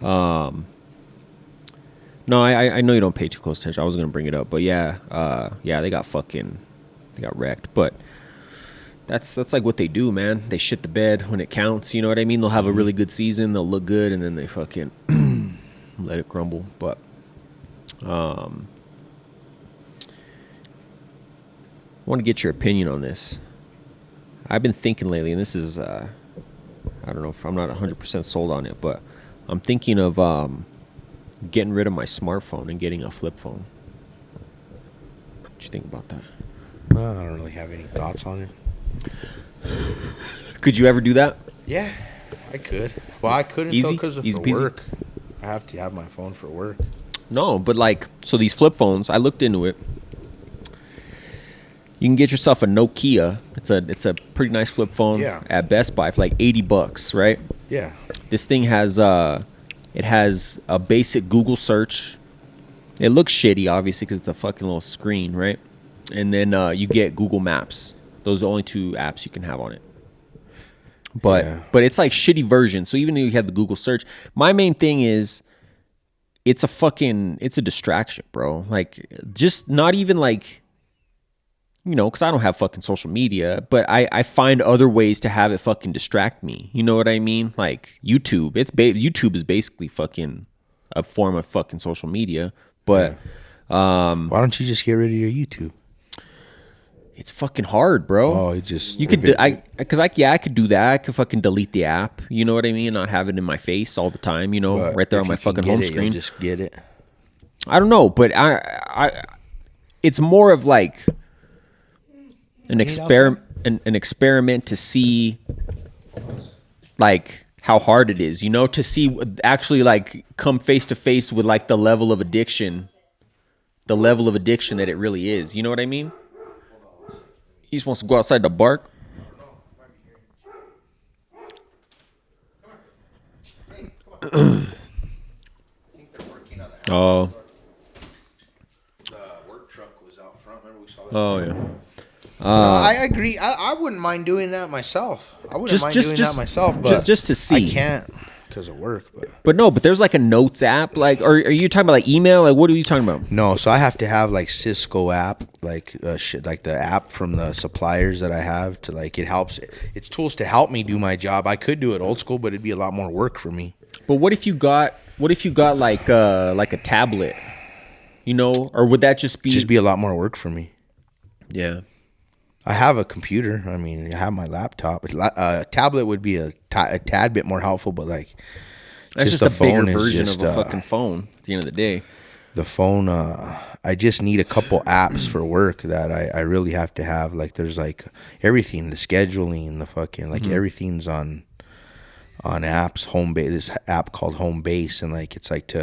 Wow. No, I know you don't pay too close attention. I was gonna bring it up, but yeah, they got wrecked. But that's like what they do, man. They shit the bed when it counts. You know what I mean? They'll have a really good season, they'll look good, and then they fucking let it crumble. But I want to get your opinion on this. I've been thinking lately, and this is I don't know if I'm not 100% sold on it, but I'm thinking of getting rid of my smartphone and getting a flip phone. What you think about that? Well, I don't really have any thoughts on it. Could you ever do that? Yeah, I could. Well, I couldn't Easy? because of Easy for peasy? work. I have to have my phone for work. No, but like, so these flip phones, I looked into it. You can get yourself a Nokia. It's a pretty nice flip phone at Best Buy for like $80, right? Yeah. This thing has it has a basic Google search. It looks shitty, obviously, because it's a fucking little screen, right? And then you get Google Maps. Those are the only two apps you can have on it. But it's like shitty version. So even though you have the Google search, my main thing is it's a distraction, bro. Like, just not even like, you know, because I don't have fucking social media, but I find other ways to have it fucking distract me. You know what I mean? Like YouTube. YouTube is basically fucking a form of fucking social media. But why don't you just get rid of your YouTube? It's fucking hard, bro. Oh, it just you could I could do that. I could fucking delete the app. You know what I mean? And not have it in my face all the time. You know, right there on my fucking home screen. Just get it. I don't know, but I it's more of like an experiment to see like how hard it is, you know, to see actually like come face to face with like the level of addiction that it really is. You know what I mean? He just wants to go outside to bark. Oh. The work truck was out front. Remember we saw that? Oh yeah. I agree. I wouldn't mind doing that myself. But just to see. I can't because of work. But there's like a notes app. Like, or are you talking about like email? Like, what are you talking about? No, so I have to have like Cisco app, like like the app from the suppliers that I have to like it helps. It's tools to help me do my job. I could do it old school, but it'd be a lot more work for me. But what if you got like a tablet? You know, or would that just be a lot more work for me? Yeah. I have a computer. I mean, I have my laptop. A tablet would be a tad bit more helpful, but like that's just a bigger version of a fucking phone. At the end of the day, the phone. I just need a couple apps for work that I really have to have. Like, there's like everything, the scheduling, the fucking like everything's on apps. Homebase, this app called Homebase, and like it's like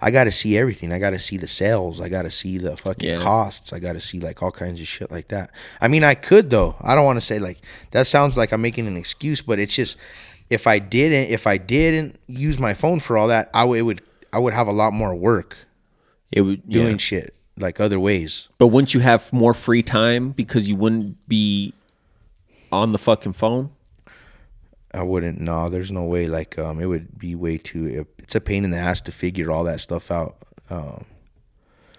I got to see everything. I got to see the sales. I got to see the fucking costs. I got to see like all kinds of shit like that. I mean, I could though. I don't want to say like that sounds like I'm making an excuse, but it's just if I didn't use my phone for all that, I would have a lot more work. It would doing shit like other ways. But wouldn't you have more free time because you wouldn't be on the fucking phone? I wouldn't. No, there's no way. Like, it would be way too. It's a pain in the ass to figure all that stuff out.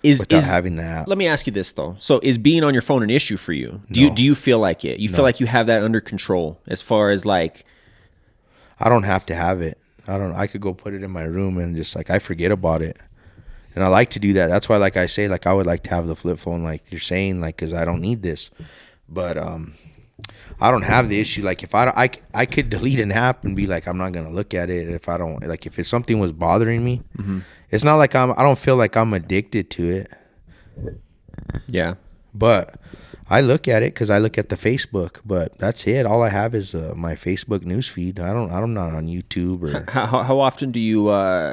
Without having that. Let me ask you this though. So, is being on your phone an issue for you? Do you feel like it? You feel like you have that under control as far as like? I don't have to have it. I could go put it in my room and just like I forget about it. And I like to do that. That's why, like I say, like I would like to have the flip phone, like you're saying, like because I don't need this. But I don't have the issue. Like if I could delete an app and be like, I'm not gonna look at it if I don't like. If it's something was bothering me, it's not like I don't feel like I'm addicted to it. Yeah, but I look at it because I look at the Facebook. But that's it. All I have is my Facebook news feed. I'm not on YouTube or. How often do you?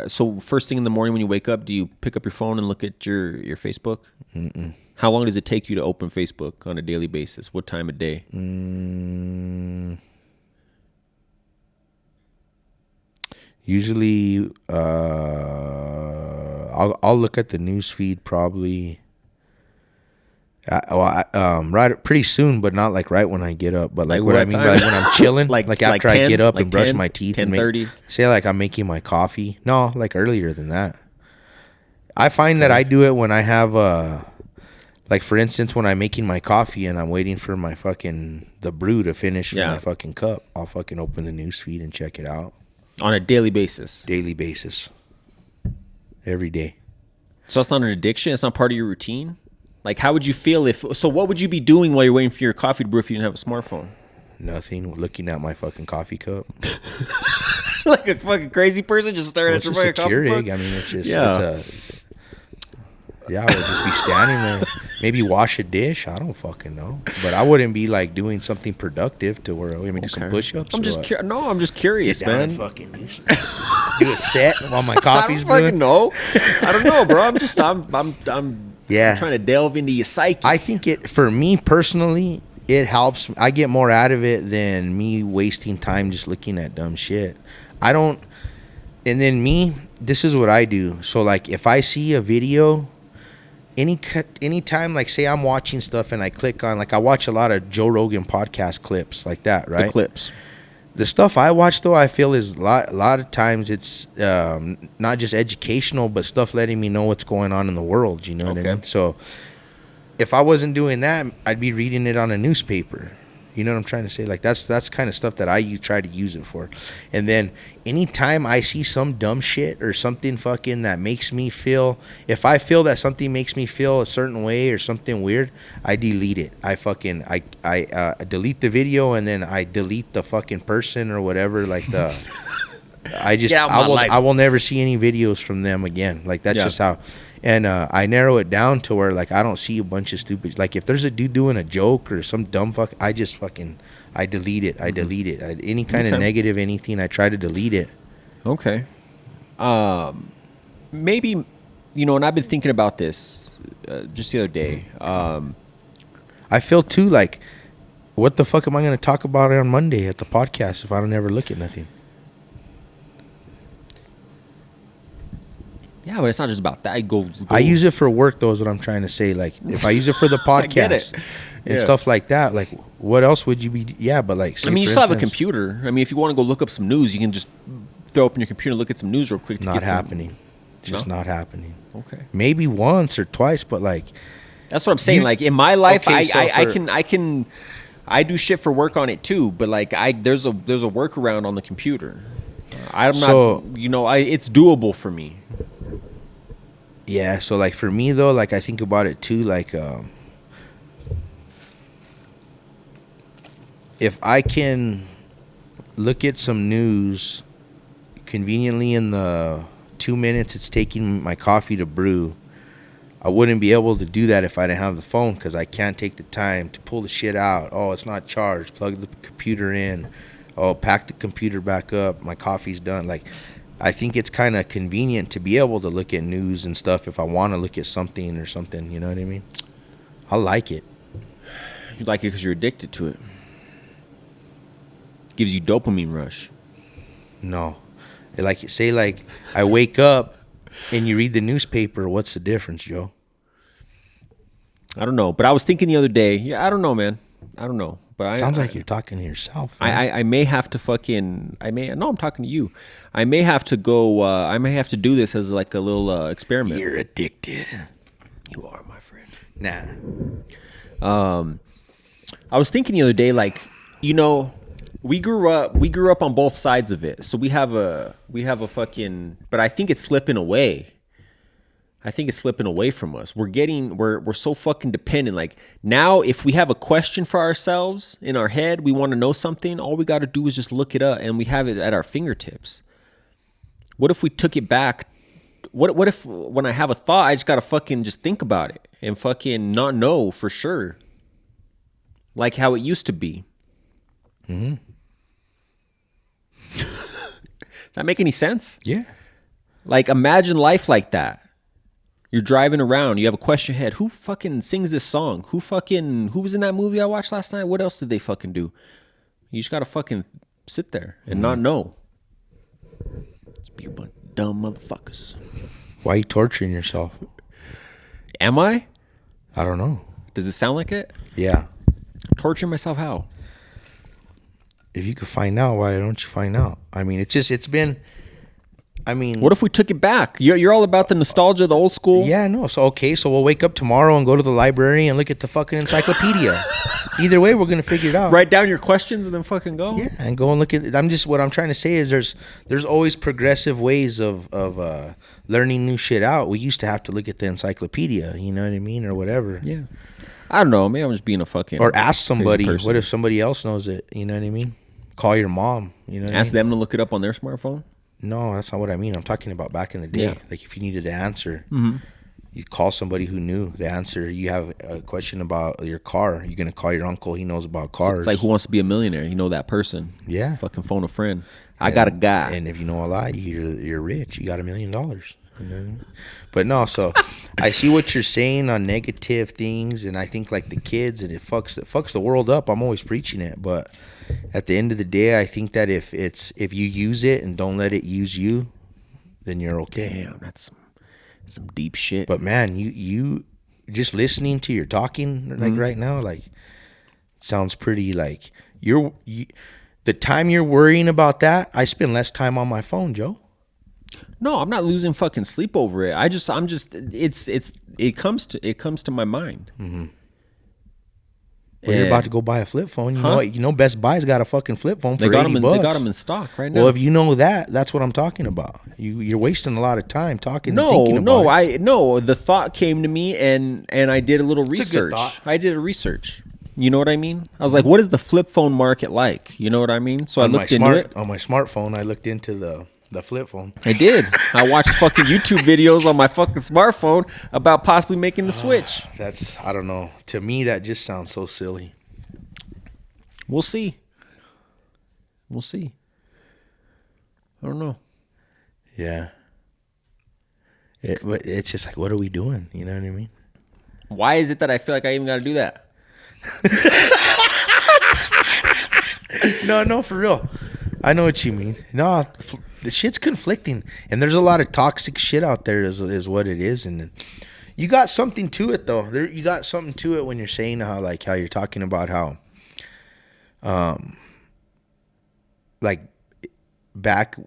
So first thing in the morning when you wake up, do you pick up your phone and look at your Facebook? Mm-mm. How long does it take you to open Facebook on a daily basis? What time of day? Usually, I'll look at the news feed probably. Right, pretty soon, but not like right when I get up. But like what I mean, like when I'm chilling, like after 10, I get up and brush my teeth, 10:30. Say like I'm making my coffee. No, like earlier than that. I find that I do it when I have like for instance, when I'm making my coffee and I'm waiting for my the brew to finish my fucking cup, I'll fucking open the news feed and check it out on a daily basis. Daily basis. every day. So that's not an addiction? It's not part of your routine? Like, how would you feel if... So what would you be doing while you're waiting for your coffee to brew if you didn't have a smartphone? Nothing. Looking at my fucking coffee cup. Like a fucking crazy person just staring at your fucking coffee cup? I mean, it's just... Yeah. I would just be standing there. Maybe wash a dish. I don't fucking know. But I wouldn't be like doing something productive to where do some push-ups. I'm just I'm just curious, get down man. And fucking do a set while my coffee's brewing. I don't fucking know. I don't know, bro. I'm yeah. trying to delve into your psyche. I think for me personally, it helps. I get more out of it than me wasting time just looking at dumb shit. I don't. And then this is what I do. So like, if I see a video. Anytime, like, say I'm watching stuff and I click on, like, I watch a lot of Joe Rogan podcast clips like that, right? The clips. The stuff I watch, though, I feel is a lot of times it's not just educational, but stuff letting me know what's going on in the world, you know what I mean? So if I wasn't doing that, I'd be reading it on a newspaper. You know what I'm trying to say? Like, that's kind of stuff that I try to use it for. And then anytime I see some dumb shit or something fucking that makes me feel, if I feel that something makes me feel a certain way or something weird, I delete it. I delete the video and then I delete the fucking person or whatever. Like I will never see any videos from them again. Like, that's just how. And I narrow it down to where, like, I don't see a bunch of stupid... Like, if there's a dude doing a joke or some dumb fuck, I just fucking... I delete it. I delete it. Any kind of negative anything, I try to delete it. Okay. Maybe, and I've been thinking about this just the other day. I feel, too, like, what the fuck am I going to talk about on Monday at the podcast if I don't ever look at nothing? Yeah, but it's not just about that. I use it for work, though, is what I'm trying to say. Like, if I use it for the podcast and stuff like that, like, what else would you be? Yeah, but like, you still have a computer. I mean, if you want to go look up some news, you can just throw open your computer and look at some news real quick. Not happening. Not happening. Okay. Maybe once or twice, but like, that's what I'm saying. Like, in my life, I do shit for work on it too. But like, there's a workaround on the computer. It's doable for me. Yeah, so like for me though, like I think about it too, like if I can look at some news conveniently in the 2 minutes it's taking my coffee to brew, I wouldn't be able to do that if I didn't have the phone, because I can't take the time to pull the shit out. Oh, it's not charged. Plug the computer in. Oh, pack the computer back up. My coffee's done. Like, I think it's kind of convenient to be able to look at news and stuff if I want to look at something or something. You know what I mean? I like it. You like it because you're addicted to it. Gives you dopamine rush. No. Like, say, like, I wake up and you read the newspaper. What's the difference, Joe? I don't know. But I was thinking the other day. Yeah, I don't know, man. I don't know. But sounds like you're talking to yourself. I may have to I'm talking to you. I may have to go. I may have to do this as like a little experiment. You're addicted. You are, my friend. Nah. I was thinking the other day, like, we grew up on both sides of it. So we have a fucking. But I think it's slipping away. I think it's slipping away from us. We're so fucking dependent. Like, now, if we have a question for ourselves in our head, we want to know something, all we got to do is just look it up and we have it at our fingertips. What if we took it back? What if when I have a thought, I just got to fucking just think about it and fucking not know for sure? Like how it used to be. Mm-hmm. Does that make any sense? Yeah. Like, imagine life like that. You're driving around. You have a question ahead. Who fucking sings this song? Who was in that movie I watched last night? What else did they fucking do? You just gotta fucking sit there and not know. It's be a bunch of dumb motherfuckers. Why are you torturing yourself? Am I? I don't know. Does it sound like it? Yeah. Torturing myself how? If you could find out, why don't you find out? I mean, what if we took it back? You're all about the nostalgia, the old school. Yeah, no. So we'll wake up tomorrow and go to the library and look at the fucking encyclopedia. Either way, we're gonna figure it out. Write down your questions and then fucking go. Yeah, and go and look at. What I'm trying to say is there's always progressive ways of learning new shit out. We used to have to look at the encyclopedia, you know what I mean, or whatever. Yeah. I don't know. Maybe I'm just being a fucking. Or ask somebody. What if somebody else knows it? You know what I mean? Call your mom. You know. Ask them to look it up on their smartphone. No, that's not what I mean. I'm talking about back in the day. Yeah. Like if you needed the answer, you call somebody who knew the answer. You have a question about your car. You're gonna call your uncle. He knows about cars. It's like Who Wants to Be a Millionaire? You know that person. Yeah. Fucking phone a friend. I got a guy. And if you know a lot, you're rich. You got $1 million. You know what I mean? But no, so I see what you're saying on negative things, and I think like the kids, and it fucks the world up. I'm always preaching it, but at the end of the day, I think that if you use it and don't let it use you, then you're okay. Damn, that's some deep shit. But man, you just listening to your talking like right now, like sounds pretty like the time you're worrying about that, I spend less time on my phone, Joe. No, I'm not losing fucking sleep over it. It comes to my mind. Mm-hmm. Well, you're about to go buy a flip phone. You know, Best Buy's got a fucking flip phone for $80. They got them in stock right now. Well, if you know that's what I'm talking about. You're wasting a lot of time talking. and thinking about it. The thought came to me, and I did a little research. I did a research. You know what I mean? I was like, what is the flip phone market like? You know what I mean? So I looked into it. On my smartphone, I looked into the flip phone. I did. I watched fucking YouTube videos on my fucking smartphone about possibly making the switch. I don't know. To me, that just sounds so silly. We'll see. I don't know. Yeah. It's just like, what are we doing? You know what I mean? Why is it that I feel like I even got to do that? No, for real. I know what you mean. No, the shit's conflicting, and there's a lot of toxic shit out there. Is what it is, and you got something to it though. You got something to it when you're saying how you're talking about how, like back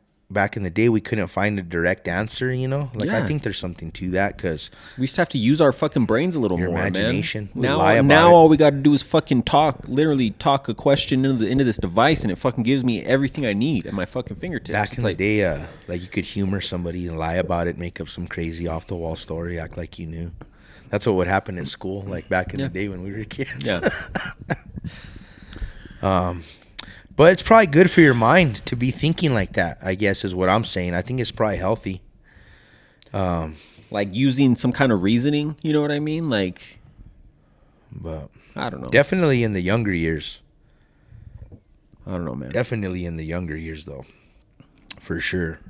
in the day we couldn't find a direct answer. You know, I think there's something to that because we used to have to use our fucking brains a little more, imagination. Man. Now all we got to do is fucking literally talk a question into this device, and it fucking gives me everything I need at my fucking fingertips. Back in the day, you could humor somebody and lie about it, make up some crazy off the wall story, act like you knew. That's what would happen in school, like back in the day when we were kids. Yeah. But it's probably good for your mind to be thinking like that, I guess, is what I'm saying. I think it's probably healthy. Like using some kind of reasoning, you know what I mean? But I don't know. Definitely in the younger years. I don't know, man. Definitely in the younger years, though. For sure.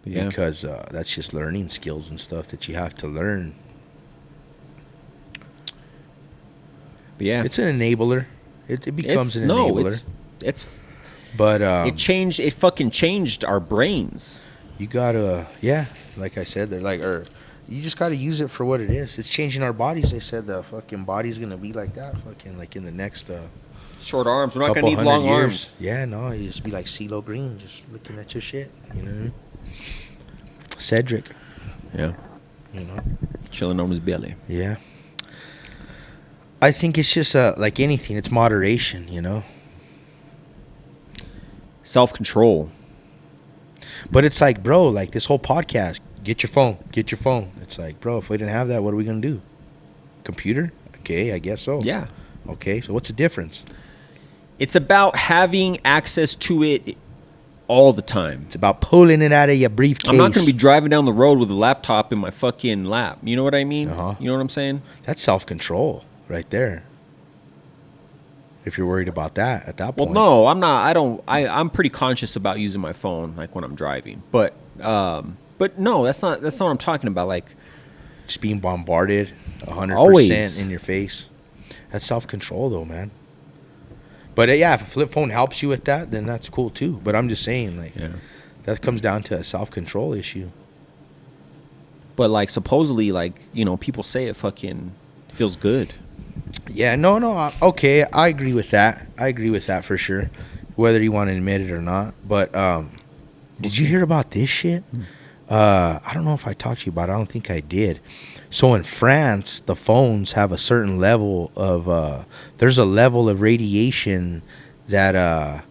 Yeah. Because that's just learning skills and stuff that you have to learn. But yeah. It's an enabler. It becomes an enabler. But it fucking changed our brains. You gotta, like I said, you just gotta use it for what it is. It's changing our bodies. They said the fucking body's gonna be like that, fucking like in the next short arms. We're not gonna need long arms. Yeah, no, you just be like CeeLo Green, just looking at your shit. You know what I mean? Cedric. Yeah. You know, chilling on his belly. Yeah. I think it's just like anything. It's moderation, you know. Self-control. But it's like, bro, like this whole podcast, get your phone. It's like, bro, if we didn't have that, what are we going to do? Computer? Okay, I guess so. Yeah. Okay, so what's the difference? It's about having access to it all the time. It's about pulling it out of your briefcase. I'm not going to be driving down the road with a laptop in my fucking lap. You know what I mean? Uh-huh. You know what I'm saying? That's self-control right there. If you're worried about that at that point. Well, no, I'm not. I'm pretty conscious about using my phone like when I'm driving. But no, that's not what I'm talking about. Like just being bombarded 100% in your face. That's self-control though, man. But yeah, if a flip phone helps you with that, then that's cool too. But I'm just saying, that comes down to a self-control issue. But like supposedly, people say it fucking feels good. Yeah, no. Okay, I agree with that. For sure, whether you want to admit it or not. But did you hear about this shit? I don't know if I talked to you about it. I don't think I did. So in France, the phones have a certain level of there's a level of radiation that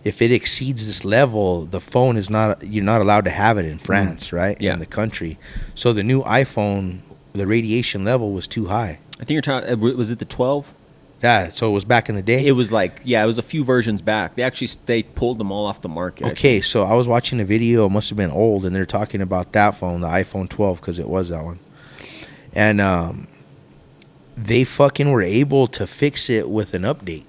if it exceeds this level, the phone is not, you're not allowed to have it in France, right? Yeah. In the country. So the new iPhone, the radiation level was too high. I think you're talking. Was it the 12? Yeah, so it was back in the day. It was like, yeah, it was a few versions back. They pulled them all off the market. Okay, so I was watching a video. It must have been old, and they're talking about that phone, the iPhone 12, because it was that one. And they fucking were able to fix it with an update.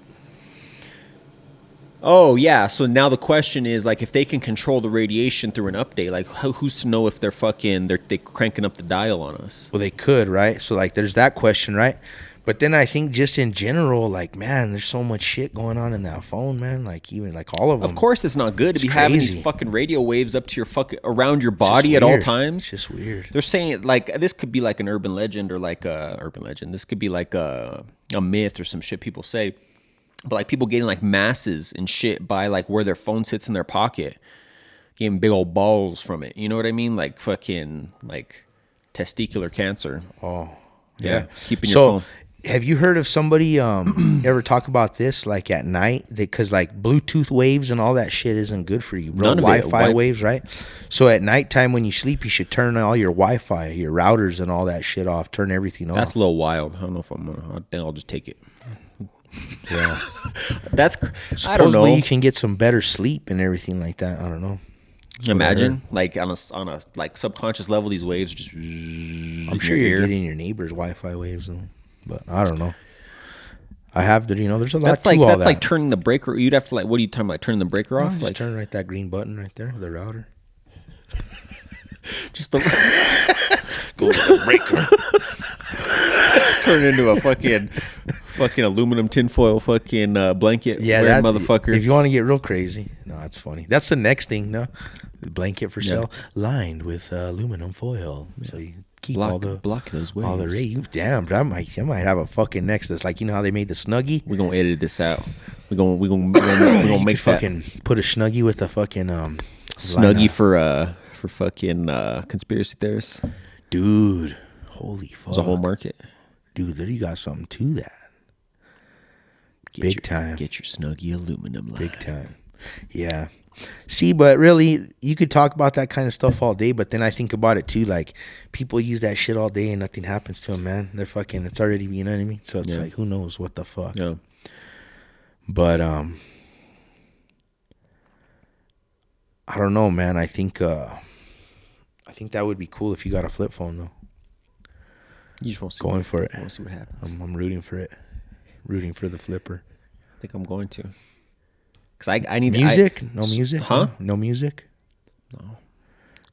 Oh yeah. So now the question is, like, if they can control the radiation through an update, like, who's to know if they're cranking up the dial on us? Well, they could, right? So like, there's that question, right? But then I think just in general, like, man, there's so much shit going on in that phone, man. Like, even like all of them. Of course, it's not good to be having these fucking radio waves up to your around your body at all times. It's just weird. They're saying, like, this could be like an urban legend or like This could be like a myth or some shit people say. But like people getting like masses and shit by like where their phone sits in their pocket, getting big old balls from it. You know what I mean? Like fucking like testicular cancer. Oh, yeah. Keeping your phone. Have you heard of somebody ever talk about this, like at night? Because like Bluetooth waves and all that shit isn't good for you, bro. None of it. Wi-Fi waves, right? So at nighttime when you sleep, you should turn all your Wi-Fi, your routers and all that shit off. Turn everything off. That's a little wild. I don't know if I think I'll just take it. Yeah. That's, supposedly I don't know. You can get some better sleep and everything like that. I don't know. Imagine like on a like subconscious level, these waves just. I'm sure you're getting your neighbor's Wi-Fi waves though. But I don't know. I have the, there's a lot that's to like, all that's that. like turning the breaker. You'd have to like, what are you talking about? Turning the breaker off? Just Like turn right that green button right there, the router. Just the go to the breaker. Turn into a fucking aluminum tinfoil fucking blanket. Yeah, that that's motherfucker. If you want to get real crazy, no, that's funny. That's the next thing. No, the blanket for sale lined with aluminum foil, so you keep block those waves. All the rays. Damn, but I might have a fucking next. That's like, how they made the Snuggie. We're gonna edit this out. We're gonna make that. Fucking put a Snuggie with the fucking Snuggie for fucking conspiracy theorists. Dude, holy fuck. There's a whole market. Dude, there you got something to that. Big time. Get your Snuggie aluminum line. Big time. Yeah. See, but really, you could talk about that kind of stuff all day, but then I think about it too, like, people use that shit all day and nothing happens to them, man. They're fucking, it's already, you know what I mean? So it's like, who knows what the fuck. Yeah. But, I don't know, man. I think that would be cool if you got a flip phone, though. You just want to see going for it. I want to see what happens. I'm rooting for it. Rooting for the flipper. I think I'm going to. Because I need music. No music. Huh? No music. No.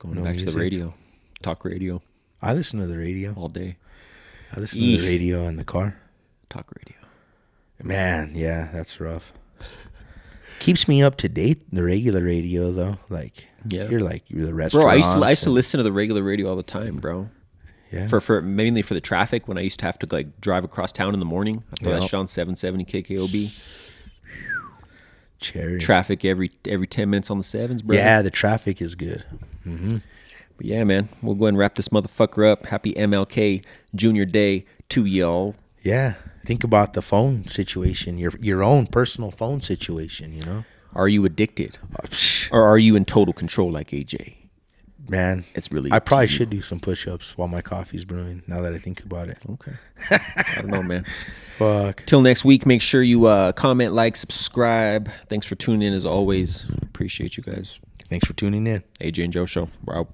Going back to the radio. Talk radio. I listen to the radio all day. I listen to the radio in the car. Talk radio. Man, yeah, that's rough. Keeps me up to date. The regular radio, though, like you're the restaurant. Bro, I used to listen to the regular radio all the time, bro. Yeah. For mainly for the traffic when I used to have to like drive across town in the morning. I throw that shit on 770 KKOB. Cherry. Traffic every 10 minutes on the sevens, bro. Yeah, the traffic is good. Mm-hmm. But yeah, man, we'll go ahead and wrap this motherfucker up. Happy MLK Junior Day to y'all. Yeah. Think about the phone situation, your own personal phone situation, Are you addicted? Or are you in total control like AJ? Man, it's really. I probably should do some push-ups while my coffee's brewing. Now that I think about it. Okay. I don't know, man. Fuck. Till next week, make sure you comment, like, subscribe. Thanks for tuning in as always. Appreciate you guys. Thanks for tuning in. AJ and Joe Show. We're out.